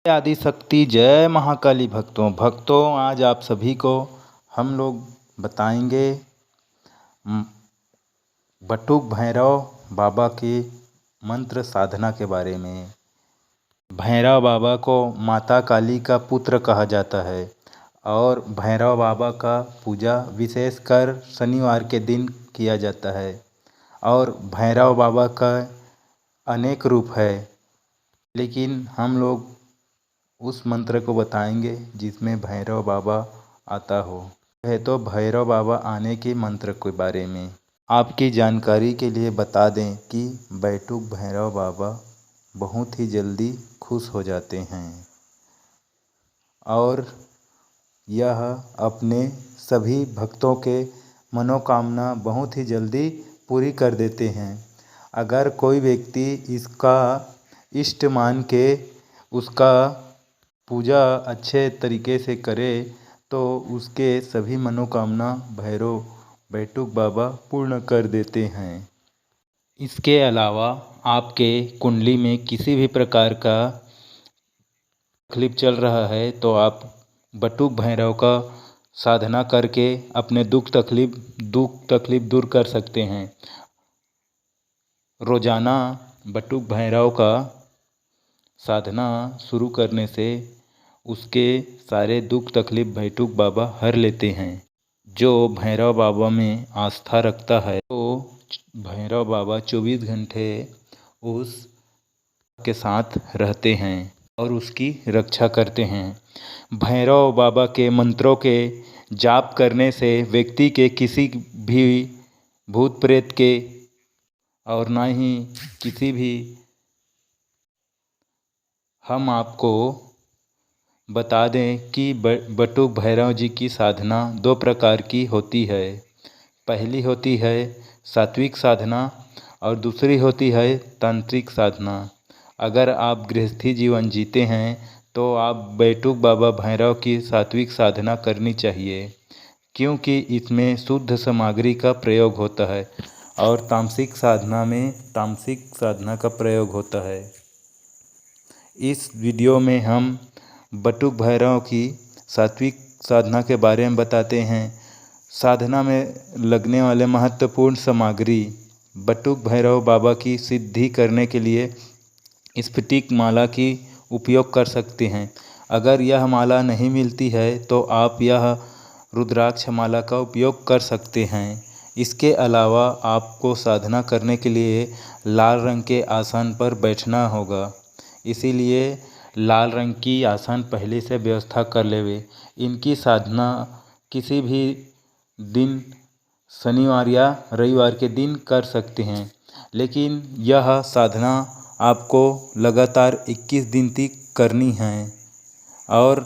आदि शक्ति जय महाकाली भक्तों आज आप सभी को हम लोग बताएंगे बटुक भैरव बाबा के मंत्र साधना के बारे में। भैरव बाबा को माता काली का पुत्र कहा जाता है और भैरव बाबा का पूजा विशेषकर शनिवार के दिन किया जाता है और भैरव बाबा का अनेक रूप है, लेकिन हम लोग उस मंत्र को बताएंगे जिसमें भैरव बाबा आता हो। है तो भैरव बाबा आने के मंत्र के बारे में आपकी जानकारी के लिए बता दें कि बैठुक भैरव बाबा बहुत ही जल्दी खुश हो जाते हैं और यह अपने सभी भक्तों के मनोकामना बहुत ही जल्दी पूरी कर देते हैं। अगर कोई व्यक्ति इसका इष्ट मान के उसका पूजा अच्छे तरीके से करे तो उसके सभी मनोकामना भैरव बैठुक बाबा पूर्ण कर देते हैं। इसके अलावा आपके कुंडली में किसी भी प्रकार का तकलीफ चल रहा है तो आप बटुक भैरव का साधना करके अपने दुख तकलीफ दूर कर सकते हैं। रोजाना बटुक भैरव का साधना शुरू करने से उसके सारे दुख तकलीफ बैठुक बाबा हर लेते हैं। जो भैरव बाबा में आस्था रखता है तो भैरव बाबा 24 घंटे उस के साथ रहते हैं और उसकी रक्षा करते हैं। भैरव बाबा के मंत्रों के जाप करने से व्यक्ति के किसी भी भूत प्रेत के और ना ही किसी भी हम आपको बता दें कि बटुक भैरव जी की साधना 2 प्रकार की होती है। पहली होती है सात्विक साधना और दूसरी होती है तांत्रिक साधना। अगर आप गृहस्थी जीवन जीते हैं तो आप बैठुक बाबा भैरव की सात्विक साधना करनी चाहिए, क्योंकि इसमें शुद्ध सामग्री का प्रयोग होता है और तामसिक साधना में तामसिक साधना का प्रयोग होता है। इस वीडियो में हम बटुक भैरव की सात्विक साधना के बारे में बताते हैं। साधना में लगने वाले महत्वपूर्ण सामग्री। बटुक भैरव बाबा की सिद्धि करने के लिए स्फटिक माला की उपयोग कर सकते हैं। अगर यह माला नहीं मिलती है तो आप यह रुद्राक्ष माला का उपयोग कर सकते हैं। इसके अलावा आपको साधना करने के लिए लाल रंग के आसन पर बैठना होगा, इसीलिए लाल रंग की आसन पहले से व्यवस्था कर लेवे। इनकी साधना किसी भी दिन शनिवार या रविवार के दिन कर सकते हैं, लेकिन यह साधना आपको लगातार 21 दिन तक करनी है और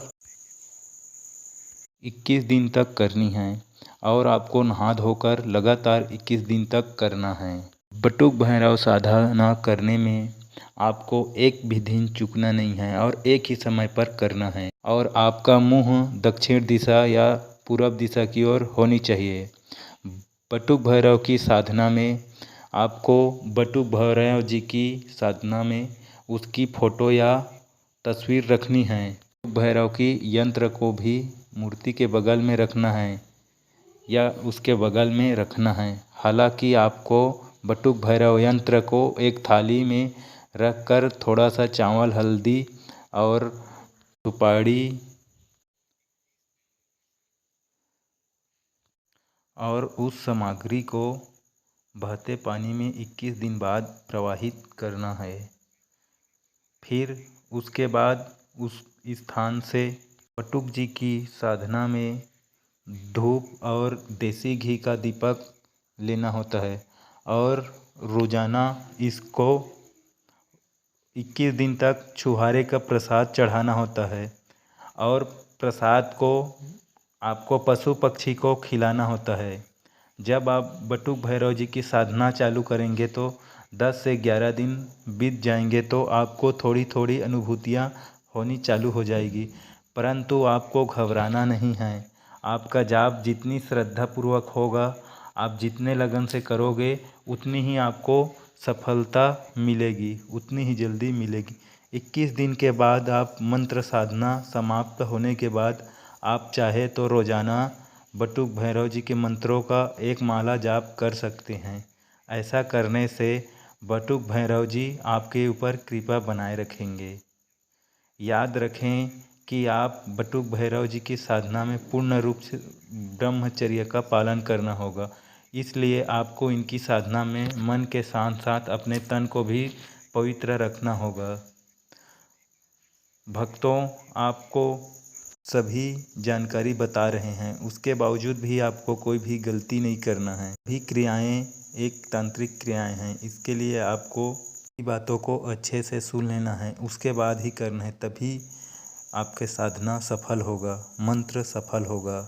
21 दिन तक करनी है और आपको नहा धोकर लगातार 21 दिन तक करना है। बटुक भैरव साधना करने में आपको एक भी दिन चूकना नहीं है और एक ही समय पर करना है और आपका मुंह दक्षिण दिशा या पूर्व दिशा की ओर होनी चाहिए। बटुक भैरव की साधना में आपको बटुक भैरव जी की साधना में उसकी फोटो या तस्वीर रखनी है। भैरव की यंत्र को भी मूर्ति के बगल में रखना है या उसके बगल में रखना है। हालांकि आपको बटुक भैरव यंत्र को एक थाली में रखकर थोड़ा सा चावल, हल्दी और सुपारी और उस सामग्री को बहते पानी में 21 दिन बाद प्रवाहित करना है। फिर उसके बाद उस स्थान से बटुक जी की साधना में धूप और देसी घी का दीपक लेना होता है और रोजाना इसको 21 दिन तक छुहारे का प्रसाद चढ़ाना होता है और प्रसाद को आपको पशु पक्षी को खिलाना होता है। जब आप बटुक भैरव जी की साधना चालू करेंगे तो 10 से 11 दिन बीत जाएंगे तो आपको थोड़ी थोड़ी अनुभूतियाँ होनी चालू हो जाएगी, परंतु आपको घबराना नहीं है। आपका जाप जितनी श्रद्धापूर्वक होगा, आप जितने लगन से करोगे, उतनी ही आपको सफलता मिलेगी, उतनी ही जल्दी मिलेगी। 21 दिन के बाद आप मंत्र साधना समाप्त होने के बाद आप चाहे तो रोज़ाना बटुक भैरव जी के मंत्रों का एक माला जाप कर सकते हैं। ऐसा करने से बटुक भैरव जी आपके ऊपर कृपा बनाए रखेंगे। याद रखें कि आप बटुक भैरव जी की साधना में पूर्ण रूप से ब्रह्मचर्य का पालन करना होगा। इसलिए आपको इनकी साधना में मन के साथ साथ अपने तन को भी पवित्र रखना होगा। भक्तों, आपको सभी जानकारी बता रहे हैं, उसके बावजूद भी आपको कोई भी गलती नहीं करना है। भी क्रियाएं एक तांत्रिक क्रियाएं हैं, इसके लिए आपको बातों को अच्छे से सुन लेना है, उसके बाद ही करना है, तभी आपके साधना सफल होगा, मंत्र सफल होगा।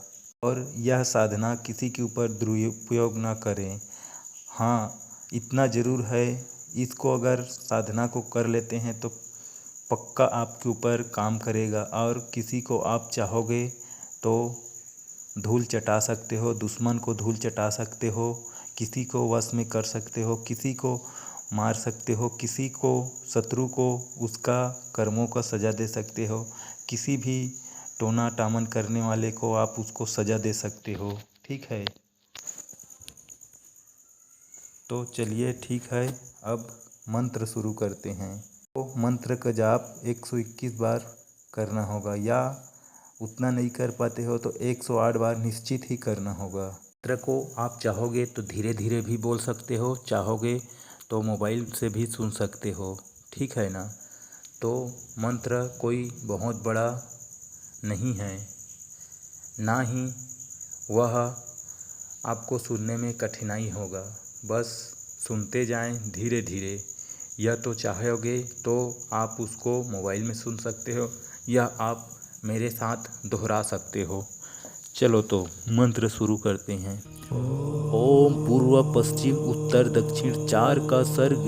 और यह साधना किसी के ऊपर दुरुपयोग ना करें। हाँ, इतना ज़रूर है, इसको अगर साधना को कर लेते हैं तो पक्का आपके ऊपर काम करेगा और किसी को आप चाहोगे तो धूल चटा सकते हो, दुश्मन को धूल चटा सकते हो, किसी को वश में कर सकते हो, किसी को मार सकते हो, किसी को शत्रु को उसका कर्मों का सज़ा दे सकते हो, किसी भी टोना टामन करने वाले को आप उसको सज़ा दे सकते हो। ठीक है, तो चलिए ठीक है, अब मंत्र शुरू करते हैं। तो मंत्र का जाप 121 बार करना होगा, या उतना नहीं कर पाते हो तो 108 बार निश्चित ही करना होगा। मंत्र को आप चाहोगे तो धीरे धीरे भी बोल सकते हो, चाहोगे तो मोबाइल से भी सुन सकते हो। ठीक है ना। तो मंत्र कोई बहुत बड़ा नहीं है, ना ही वह आपको सुनने में कठिनाई होगा, बस सुनते जाएं धीरे धीरे। या तो चाहोगे तो आप उसको मोबाइल में सुन सकते हो, या आप मेरे साथ दोहरा सकते हो। चलो तो मंत्र शुरू करते हैं। ओम पूर्व पश्चिम उत्तर दक्षिण चार का सर्ग,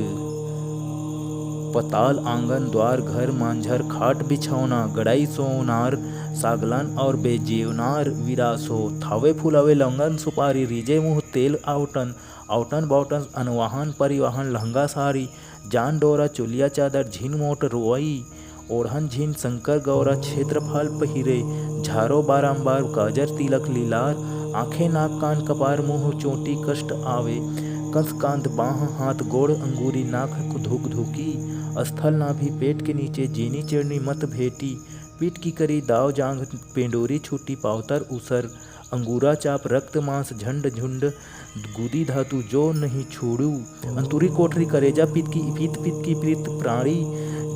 पताल आंगन द्वार घर मांझर खाट बिछौना गड़ाई सोनार सागलन और बेजेवनार विरासो थावे फुलावे लंगन सुपारी रीजे मुँह तेल आवटन आवटन बावटन अनवाहन परिवाहन लहंगा साड़ी जान डोरा चुलिया चादर झिन मोट रोई ओढ़न झिन शंकर गौरा क्षेत्रफल पहिरे झारो बारंबार गाजर तिलक लीलार आंखें नाक कान कपार मुँह चोटी कष्ट आवे कंस कांत बाह हाथ गोड़ अंगूरी नाक धुक धुकी स्थल नाभि पेट के नीचे जीनी चिड़नी मत भेटी पीठ की करी दाव जांग पेंडोरी छूटी पावतर उसर अंगूरा चाप रक्त मांस झंड झुंड गुदी धातु जो नहीं छोड़ू अंतुरी कोठरी करेजा पित की प्रीत प्राणी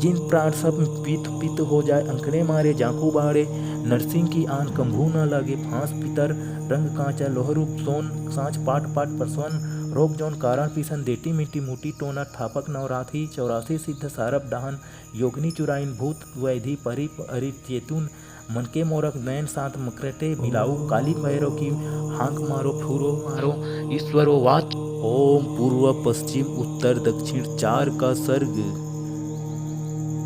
जिन प्राण सब पित हो जाए अंकड़े मारे जाकू बाड़े नरसिंह की आन कंभू न लगे फांस पितर रंग कांचा लोहरूप सोन सांच पाट पाट परसवन रोग जौन कारण पीसन देटी मिट्टी मुटी टोना ठापक नवराथी 84 सिद्ध सारप डाहन योगनी चुराइन भूत वैधि परि अरि चेतुन मन के मोरक नयन सात मकरटे मिलाऊ काली भैरव की हांक मारो फूरो मारो ईश्वरो वाच। ओम पूर्व पश्चिम उत्तर दक्षिण चार का सर्ग,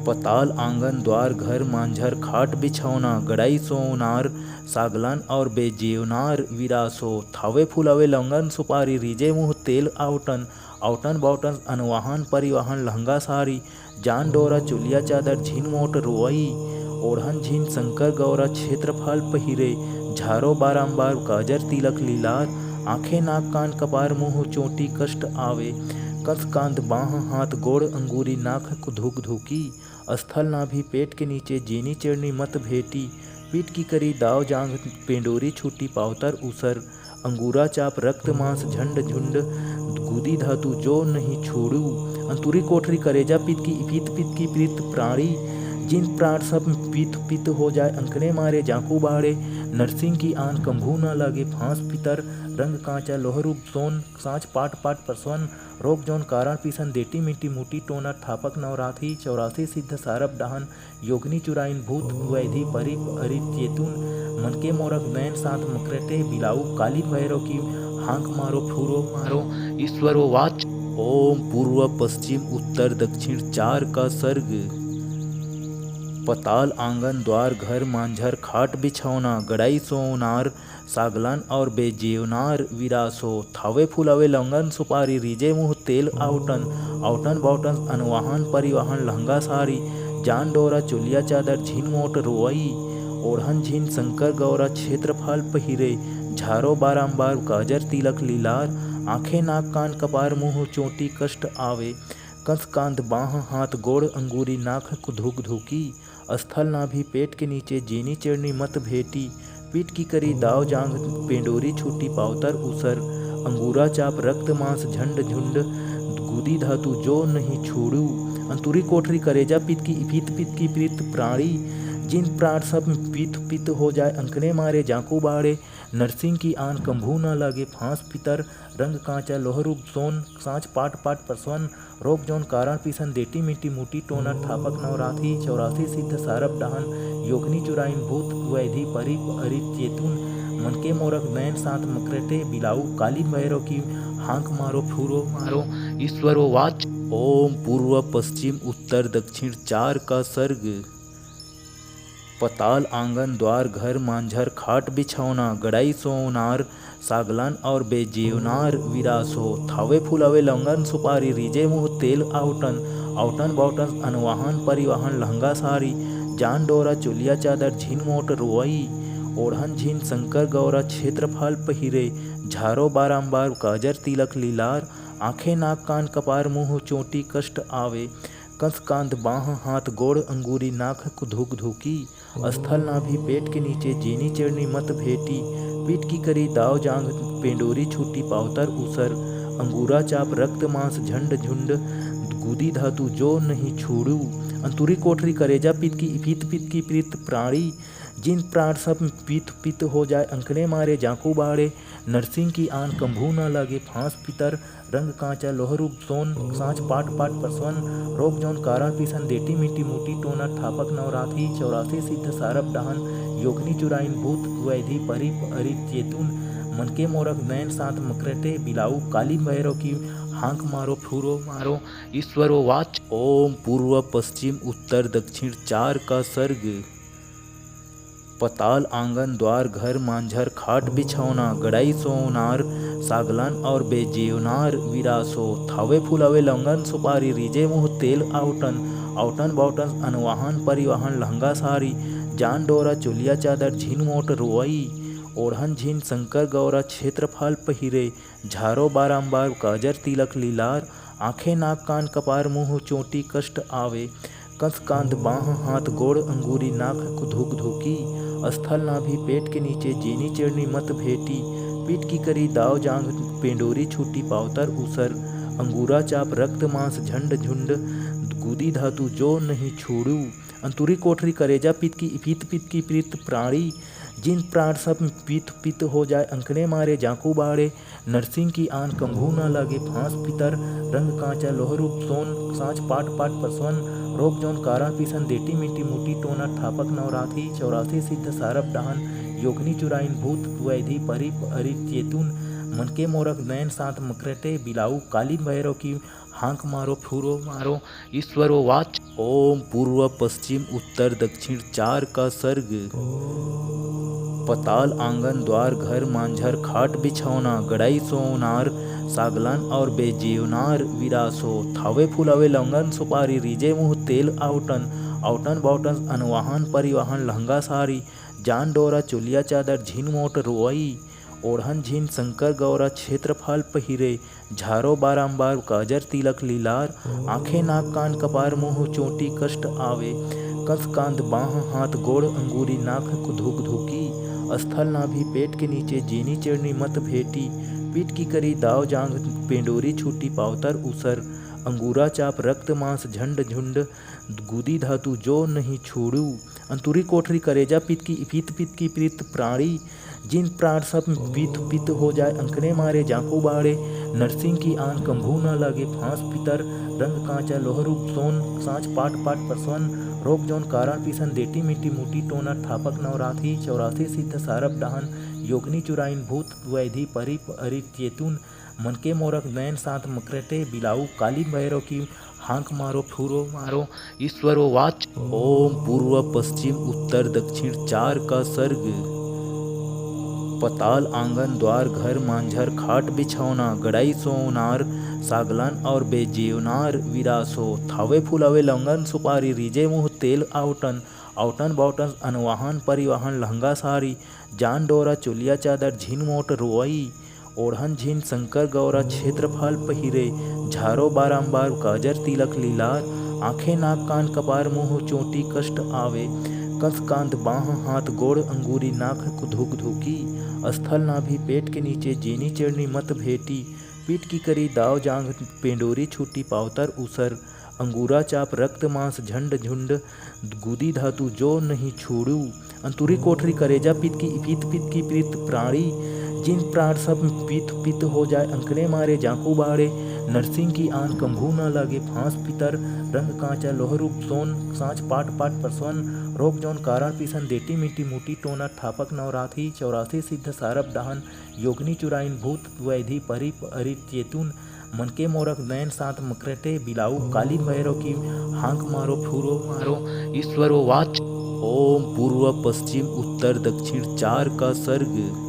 पताल आंगन द्वार घर मांझर खाट बिछौना गड़ाई सोनार सागलन और बेजेवनार विरासो थावे फुलावे लंगन सुपारी रीजे मुँह तेल आवटन आवटन बावटन अनवाहन परिवाहन लहंगा साड़ी जान डोरा चुलिया चादर झिन मोट रोई ओढ़न झिन शंकर गौरा क्षेत्रफल पहिरे झारो बारंबार गाजर तिलक लीलार आंखें नाक कान कपार मुँह चोटी कष्ट आवे कंस कांत बाह हाथ गोड़ अंगूरी नाक धुक धुकी स्थल नाभि पेट के नीचे जीनी चिड़नी मत भेटी पीठ की करी दाव जांग पेंडोरी छूटी पावतर उसर अंगूरा चाप रक्त मांस झंड झुंड गुदी धातु जो नहीं छोड़ू अंतुरी कोठरी करेजा पित की प्रीत प्राणी जिन प्राण सब पित हो जाए अंकड़े मारे जाकू बाड़े नरसिंह की आन कंभू न लगे फांस पितर रंग कांचा लोहरूप सोन सांच पाट पाट परसवन रोग जौन कारण पीसन देटी मिट्टी मुटी टोना ठापक नवराथी 84 सिद्ध सारप डाहन योगनी चुराइन भूत वैधि परि अरि चेतुन मन के मोरक नयन सात मकरटे बिलाऊ काली भैरव की हांक मारो फूरो मारो ईश्वरो वाच। ओम पूर्व पश्चिम उत्तर दक्षिण चार का सर्ग, पताल आंगन द्वार घर मांझर खाट बिछौना गड़ाई सोनार सागलन और बेजेवनार विरासो थावे फुलावे लंगन सुपारी रीजे मुँह तेल आवटन आवटन बावटन अनवाहन परिवाहन लहंगा साड़ी जान डोरा चोलिया चादर झिन मोट रोवई, ओढ़न झिन शंकर गौरा क्षेत्रफल पहिरे, झारो बारंबार काजर तिलक लीलार, आंखें नाक कान कपार मुंह चोटी कष्ट आवे, कंस कांध बाह हाथ गोड़ अंगूरी नाक धुक धुकी, स्थल नाभि पेट के नीचे जेनी चरनी मत भेटी, पीठ की करी दाव जांग पेंडोरी छूटी पावतर उसर, अंगूरा चाप रक्त मांस झंड झुंड, गुदी धातु जो नहीं छोड़ू, अंतुरी कोठरी करेजा पित की प्रीत प्राणी, जिन प्राण सब पित हो जाए अंकने मारे जाकू बाड़े, नरसिंह की आन कंभू न लगे फांस पितर, रंग कांचा लोहरूप सोन सांच पाट पाट परसवन, रोग जौन कारण पिसन देटी मिट्टी मुटी टोनर थापक नवराथी 84 सिद्ध सारप डहन, योगनी चुराइन भूत वैधि परिप अरित चेतुन, मनके मोरक नयन सात मकरटे बिलाऊ काली भैरव की हांक मारो फूरो मारो ईश्वरो वाच। ओम पूर्व पश्चिम उत्तर दक्षिण चार का सर्ग, पताल आंगन द्वार घर मांझर खाट बिछौना, गड़ाई सोनार सागलन और बेजेवनार विरासो, थावे फुलावे लौंगन सुपारी रीजे मुँह तेल आउटन, आउटन बाउटन अनवाहन परिवहन लहंगा सारी, जान डोरा चोलिया चादर झिन मोट रोवई, ओढ़न झिन शंकर गौरा क्षेत्रफल पहिरे, झारो बारंबार काजर तिलक लीलार, आंखें नाक कान कपार मुँह चोटी कष्ट आवे, कंस कांध बाह हाथ गोड़ अंगूरी नाक धुक धुकी, स्थल नाभि पेट के नीचे जेनी चरनी मत भेटी, पीठ की करी दाव जांग पेंडोरी छूटी पावतर उसर, अंगूरा चाप रक्त मांस झंड झुंड, गुदी धातु जो नहीं छोड़ू, अंतुरी कोठरी करेजा पित की प्रीत प्राणी, जिन प्राण सब पित हो जाए अंकने मारे जाकू बाड़े, नरसिंह की आन कंभू न लगे फांस पितर, रंग कांचा लोहरूप सोन सांच पाट पाट परसवन, रोग जौन कारण पिसन देटी मिट्टी मुटी टोनर थापक नवराथी 84 सिद्ध सारप डहन, योगनी चुराइन भूत वैधि परिप अरित चेतुन, मनके मोरक नयन सात मकरटे बिलाऊ काली भैरव की हांक मारो फूरो मारो ईश्वरो वाच। ओम पूर्व पश्चिम उत्तर दक्षिण चार का सर्ग, पताल आंगन द्वार घर मांझर खाट बिछौना, गड़ाई सोनार सागलन और बेजेवनार विरासो, थावे फुलावे लौंगन सुपारी रीजे मुँह तेल आउटन, आउटन बाउटन अनवाहन परिवहन लहंगा सारी, जान डोरा चोलिया चादर झिन मोट रोवई, ओढ़न झिन शंकर गौरा क्षेत्रफल पहिरे, झारो बारंबार काजर तिलक लीलार, आंखें नाक कान कपार मुँह चोटी कष्ट आवे, कंस कांध बाह हाथ गोड़ अंगूरी नाक धुक धुकी, स्थल नाभि पेट के नीचे जेनी चरनी मत भेटी, पीठ की करी दाव जांग पेंडोरी छूटी पावतर उसर, अंगूरा चाप रक्त मांस झंड झुंड, गुदी धातु जो नहीं छोड़ू, अंतुरी कोठरी करेजा पित की प्रीत प्राणी, जिन प्राण सब पित हो जाए अंकने मारे जाकू बाड़े, नरसिंह की आन कंभू न लगे फांस पितर, रंग कांचा लोहरूप सोन सांच पाट पाट परसवन, रोग जौन कारण पिसन देटी मिट्टी मुटी टोनर थापक नवराथी 84 सिद्ध सारप डहन, योगनी चुराइन भूत वैधि परिप अरित चेतुन, मनके मोरक नयन सात मकरटे बिलाऊ काली भैरव की हांक मारो फूरो मारो ईश्वरो वाच। ओम पूर्व पश्चिम उत्तर दक्षिण चार का सर्ग, पताल आंगन द्वार घर मांझर खाट बिछौना, गड़ाई सोनार सागलन और बेजेवनार विरासो, थावे फुलावे लौंगन सुपारी रीजे मुँह तेल आउटन, आउटन बाउटन अनवाहन परिवहन लहंगा सारी, जान डोरा चोलिया चादर झिन मोट रोवई, ओढ़न झिन शंकर गौरा क्षेत्रफल पहिरे, झारो बारंबार काजर तिलक लीलार, आंखें नाक कान कपार मुँह चोटी कष्ट आवे, कंस कांध बाह हाथ गोड़ अंगूरी नाक धुक धुकी, स्थल नाभि पेट के नीचे जेनी चरनी मत भेटी, पीठ की करी दाव जांग पेंडोरी छूटी पावतर उसर, अंगूरा चाप रक्त मांस झंड झुंड, गुदी धातु जो नहीं छोड़ू, अंतुरी कोठरी करेजा पित की प्रीत प्राणी, जिन प्राण सब पित हो जाए अंकने मारे जाकू बाड़े, नरसिंह की आन कंभू न लगे फांस पितर, रंग कांचा लोहरूप सोन सांच पाट पाट परसवन, रोग जौन कारण पिसन देटी मिट्टी मुटी टोनर थापक नवराथी 84 सिद्ध सारप डहन, योगनी चुराइन भूत वैधि परिप अरित चेतुन, मनके मोरक नयन सात मकरटे बिलाऊ काली भैरव की हांक मारो फूरो मारो ईश्वरो वाच। ओम पूर्व पश्चिम उत्तर दक्षिण चार का सर्ग, पताल आंगन द्वार घर मांझर खाट बिछौना गड़ाई सोनार सागलन और बेजेवनार विरासो थावे फुलावे लौंगन सुपारी रिजे मुँह तेल आवटन आवटन बावटन अनवाहन परिवहन लहंगा साड़ी जान डोरा चुलिया चादर झिन मोट रोई ओढ़न झिन शंकर गौरा क्षेत्रफल पहिरे झारो बारंबार काजर तिलक लीलार आंखें नाक कान कपार मुँह चोटी कष्ट आवे कंस कांत बाह हाथ गोड़ अंगूरी नाक धुक धुकी स्थल नाभि पेट के नीचे जेनी चढ़नी मत भेटी पीठ की करी दाव जांग पेंडोरी छूटी पावतर उसर अंगूरा चाप रक्त मांस झंड झुंड गुदी धातु जो नहीं छोड़ू अंतुरी कोठरी करेजा पित की प्रीत प्राणी जिन प्राण सब पित हो जाए अंकड़े मारे जाकू बाड़े नरसिंह की आन कंभू न लगे फांस पितर रंग कांचा लोहरूप सोन सांच पाट पाट परसवन रोक जौन कारण पिसन देटी मिट्टी मुटी टोना ठापक नवराथी 84 सिद्ध सारब डहन योगनी चुराइन भूत वैधि परि अरित चेतुन मनके मोरक नयन सात मकरटे बिलाऊ काली भैरव की हांक मारो फूरो मारो ईश्वरो वाच ओम पूर्व पश्चिम उत्तर दक्षिण चार का सर्ग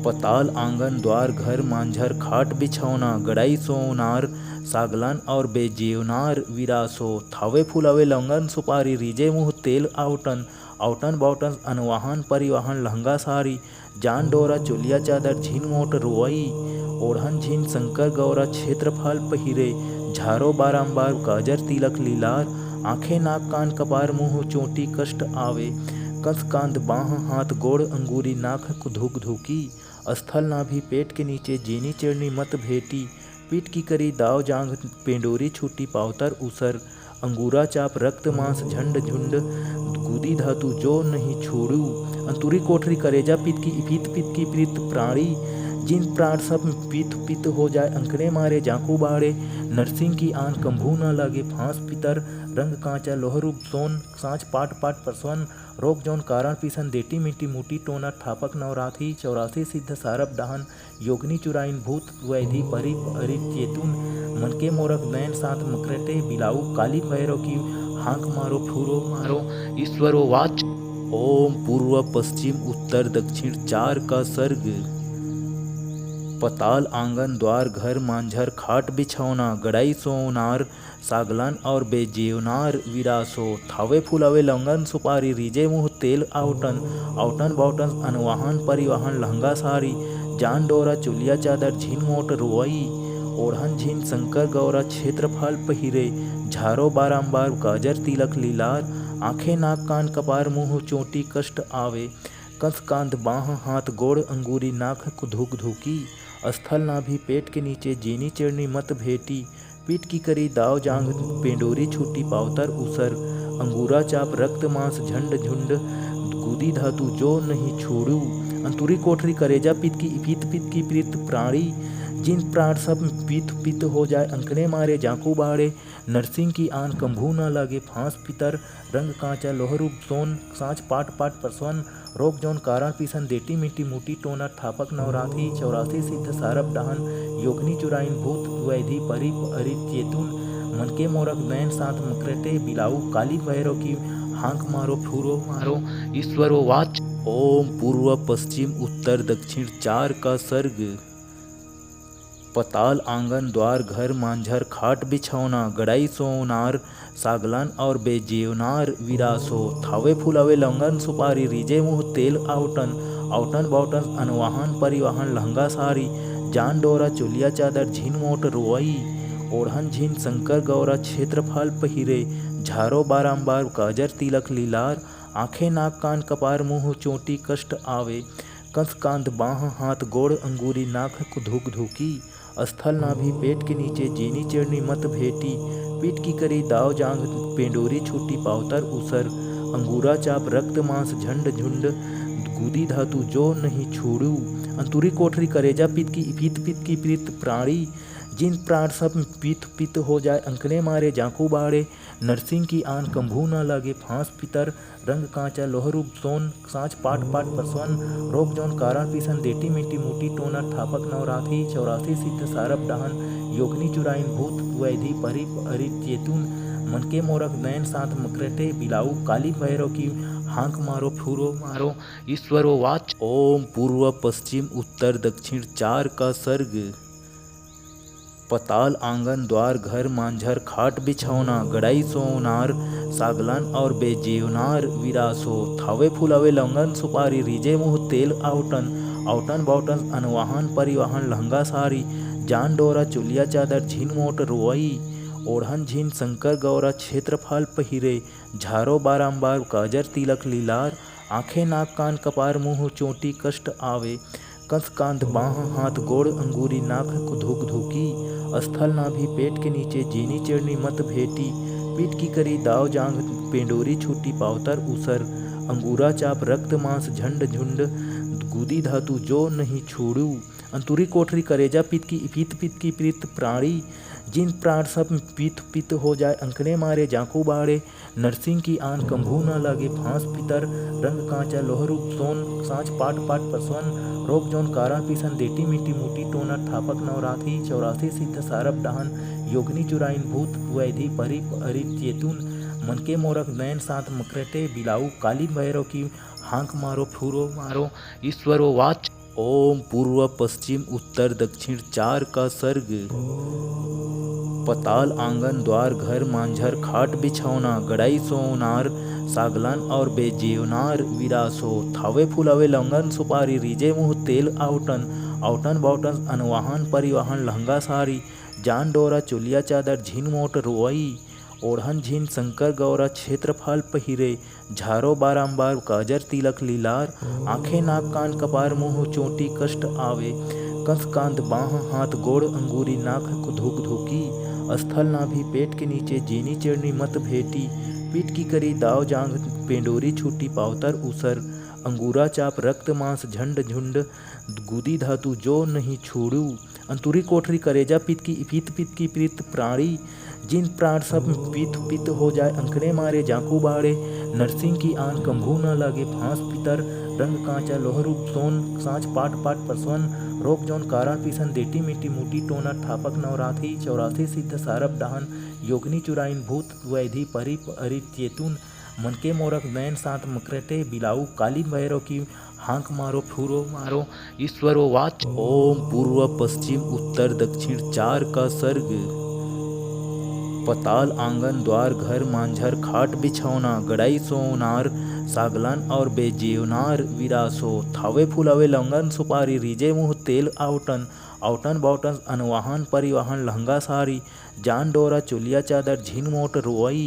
पताल आंगन द्वार घर मांझर खाट बिछौना गड़ाई सोनार सागलन और बेजेवनार विरासो थावे फुलावे लौंगन सुपारी रिजे मुँह तेल आवटन आवटन बावटन अनवाहन परिवहन लहंगा साड़ी जान डोरा चुलिया चादर झिन मोट रोई ओढ़न झिन शंकर गौरा क्षेत्रफल पहिरे झारो बारंबार काजर तिलक लीलार आंखें नाक कान कपार मुँह चोटी कष्ट आवे कंस कांत बाह हाथ गोड़ अंगूरी नाक धुक धुकी स्थल नाभि पेट के नीचे जेनी चढ़नी मत भेटी पीठ की करी दाव जांग पेंडोरी छूटी पावतर उसर अंगूरा चाप रक्त मांस झंड झुंड गुदी धातु जो नहीं छोड़ू अंतुरी कोठरी करेजा पित की प्रीत प्राणी जिन प्राण सब पित हो जाए अंकड़े मारे जाकू बाड़े नरसिंह की आन कंभू न लगे फांस पितर रंग कांचा लोहरूप सोन सांच पाट पाट परसवन रोक जौन कारण पिसन देटी मिट्टी मुटी टोना ठापक नवराथी 84 सिद्ध सारब डहन योगनी चुराइन भूत वैधि परि अरित चेतुन मनके मोरक नयन सात मकरटे बिलाऊ काली भैरव की हांक मारो फूरो मारो ईश्वरो वाच ओम पूर्व पश्चिम उत्तर दक्षिण चार का सर्ग पताल आंगन द्वार घर मांझर खाट बिछौना गड़ाई सोनार सागलन और बेजेवनार विरासो थावे फुलावे लौंगन सुपारी रिजे मुँह तेल आवटन आवटन बावटन अनवाहन परिवहन लहंगा साड़ी जान डोरा चुलिया चादर झिन मोट रोई ओढ़न झिन शंकर गौरा क्षेत्रफल पहिरे झारो बारंबार काजर तिलक लीलार आंखें नाक कान कपार मुँह चोटी कष्ट आवे कंस कांत बाह हाथ गोड़ अंगूरी नाक धुक धुकी स्थल नाभि पेट के नीचे जेनी चढ़नी मत भेटी पीठ की करी दाव जांग पेंडोरी छूटी पावतर उसर अंगूरा चाप रक्त मांस झंड झुंड गुदी धातु जो नहीं छोड़ू अंतुरी कोठरी करेजा पित की प्रीत प्राणी जिन प्राण सब पित हो जाए अंकड़े मारे जाकू बाड़े नरसिंह की आन कंभू न लगे फांस पितर रंग कांचा लोहरूप सोन सांच पाट पाट परसवन रोक जौन कारण पिसन देटी मिट्टी मुटी टोना ठापक नवराथी 84 सिद्ध सारब डहन योगनी चुराइन भूत वैधि परि अरित चेतुन मनके मोरक नयन सात मकरटे बिलाऊ काली भैरव की हांक मारो फूरो मारो ईश्वरो वाच ओम पूर्व पश्चिम उत्तर दक्षिण चार का सर्ग पताल आंगन द्वार घर मांझर खाट बिछौना गड़ाई सोनार सागलन और बेजेवनार विरासो थावे फुलावे लौंगन सुपारी रिजे मुँह तेल आवटन आवटन बावटन अनवाहन परिवहन लहंगा साड़ी जान डोरा चुलिया चादर झिन मोट रोई ओढ़न झिन शंकर गौरा क्षेत्रफल पहिरे झारो बारंबार काजर तिलक लीलार आंखें नाक कान कपार मुँह चोटी कष्ट आवे कंस कांत बाह हाथ गोड़ अंगूरी नाक धुक धुकी स्थल नाभि पेट के नीचे जेनी चढ़नी मत भेटी पीठ की करी दाव जांग पेंडोरी छूटी पावतर उसर अंगूरा चाप रक्त मांस झंड झुंड गुदी धातु जो नहीं छोड़ू अंतुरी कोठरी करेजा पित की प्रीत प्राणी जिन प्राण सब पित हो जाए अंकड़े मारे जाकू बाड़े नरसिंह की आन कंभू न लगे फांस पितर रंग कांचा लोहरूप सोन सांच पाट पाट परसवन रोक जौन कारण पिसन देटी मिट्टी मुटी टोना ठापक नवराथी 84 सिद्ध सारब डहन योगनी चुराइन भूत वैधि परि अरित चेतुन मन के मोरक नैन साथ मकरटे बिलाऊ काली भैरव की हाँक मारो फूरो मारो ईश्वरो वाच। ओम पूर्व पश्चिम उत्तर दक्षिण चार का सर्ग। पताल आंगन द्वार घर मांझर खाट बिछौना गड़ाई सोनार सागलान और बेजेवनार विरासो थावे फुलावे लंगन सुपारी रीजे मुँह तेल आवटन आवटन बावटन अनवाहन परिवाहन लहंगा सारी जान डोरा चुलिया चादर झीन मोट रोई ओढ़न झीन शंकर गौरा क्षेत्रफल पहिरे झारो बारंबार काजर तिलक लीलार आंखें नाक कान कपार मुँह चोटी कष्ट आवे कंस कांध बाह हाथ गोड़ अंगूरी नाक धुक धुकी स्थल नाभि पेट के नीचे जीनी चिड़नी मत भेटी पीठ की करी दाव जांग पेंडोरी छूटी पावतर उसर अंगूरा चाप रक्त मांस झंड झुंड गुदी धातु जो नहीं छोड़ू अंतुरी कोठरी करेजा पित की प्रीत प्राणी जिन प्राण सब पित हो जाए अंकड़े मारे जाकू बाड़े नरसिंह की आन कंभू न लगे फांस पितर रंग कांचा लोहरू सोन सांच पाट पाट पसवन रोग जौन कारा पिसन देटी मिट्टी मुटी टोना ठापक नवराथी 84 सिद्ध सारब डहन योगनी चुराइन भूत वैधि परि अरिप चेतुन मन के मोरक नैन साथ मकरटे बिलाऊ काली भैरव की हाँक मारो फूरो मारो ईश्वरो वाच। ओम पूर्व पश्चिम उत्तर दक्षिण चार का सर्ग। पताल आंगन द्वार घर मांझर खाट बिछौना गड़ाई सोनार सागलान और बेजेवनार विरासो थावे फुलावे लंगन सुपारी रीजे मुँह तेल आवटन आवटन बावटन अनवाहन परिवाहन लहंगा सारी जान डोरा चुलिया चादर झीन मोट रोई ओढ़न झीन शंकर गौरा क्षेत्रफल पहिरे झारो बारंबार काजर तिलक लीलार आंखें नाक कान कपार मुँह चोटी कष्ट आवे कंस कांध बाह हाथ गोड़ अंगूरी नाक धुक धुकी स्थल नाभि पेट के नीचे जीनी चिड़नी मत भेटी पीठ की करी दाव जांग पेंडोरी छूटी पावतर उसर अंगूरा चाप रक्त मांस झंड झुंड गुदी धातु जो नहीं छोड़ू अंतुरी कोठरी करेजा पित की प्रीत प्राणी जिन प्राण सब पित हो जाए अंकड़े मारे जाकू बाड़े नरसिंह की आन कंभू न लगे फांस पितर रंग कांचा लोहरू सोन सांच पाट पाट पसवन रोग जौन कारा पिसन देटी मिट्टी मुटी टोना ठापक नवराथी 84 सिद्ध सारब डहन योगनी चुराइन भूत वैधि परि अरिप चेतुन मन के मोरक नैन साथ मकरटे बिलाऊ काली भैरव की हाँक मारो फूरो मारो ईश्वरो वाच। ओम पूर्व पश्चिम उत्तर दक्षिण चार का सर्ग। पताल आंगन द्वार घर मांझर खाट बिछौना गड़ाई सोनार सागलान और बेजेवनार विरासो थावे फुलावे लंगन सुपारी रीजे मुँह तेल आवटन आवटन बावटन अनवाहन परिवाहन लहंगा सारी जान डोरा चुलिया चादर झीन मोट रोई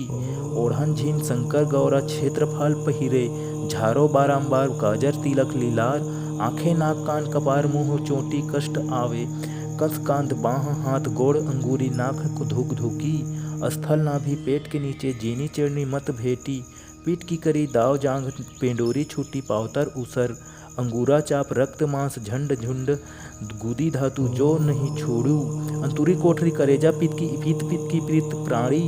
ओढ़न झीन शंकर गौरा क्षेत्रफल पहिरे झारो बारंबार काजर तिलक लीलार आंखें नाक कान कपार मुँह चोटी कष्ट आवे कंस कांध बाह हाथ गोड़ अंगूरी नाक धुक धुकी स्थल नाभि पेट के नीचे जीनी चिड़नी मत भेटी पीठ की करी दाव जांग पेंडोरी छूटी पावतर उसर अंगूरा चाप रक्त मांस झंड झुंड गुदी धातु जो नहीं छोड़ू अंतुरी कोठरी करेजा पित की प्रीत प्राणी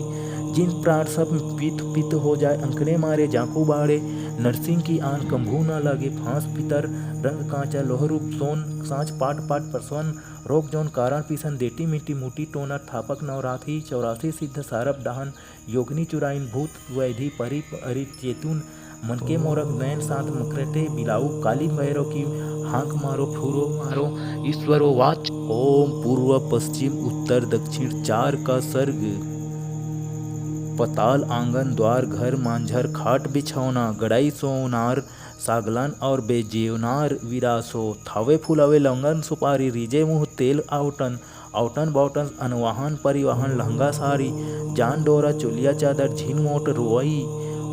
जिन प्राण सब पित हो जाए अंकड़े मारे जाकू बाड़े नरसिंह की आन कंभू न लगे फांस पितर रंग कांचा लोहरू सोन सांच पाट पाट पसवन रोग जौन कारा पिसन देटी मिट्टी मुटी टोना ठापक नवराथी 84 सिद्ध सारब डहन योगनी चुराइन भूत वैधि परि अरिप चेतुन मन के मोरक नैन साथ मकरटे बिलाऊ काली भैरव की हाँक मारो फूरो मारो ईश्वरो वाच। ओम पूर्व पश्चिम उत्तर दक्षिण चार का सर्ग। पताल आंगन द्वार घर मांझर खाट बिछौना गड़ाई सोनार सागलान और बेजेवनार विरासो थावे फुलावे लंगन सुपारी रीजे मुँह तेल आवटन आवटन बावटन अनवाहन परिवाहन लहंगा सारी जान डोरा चुलिया चादर झीन मोट रोई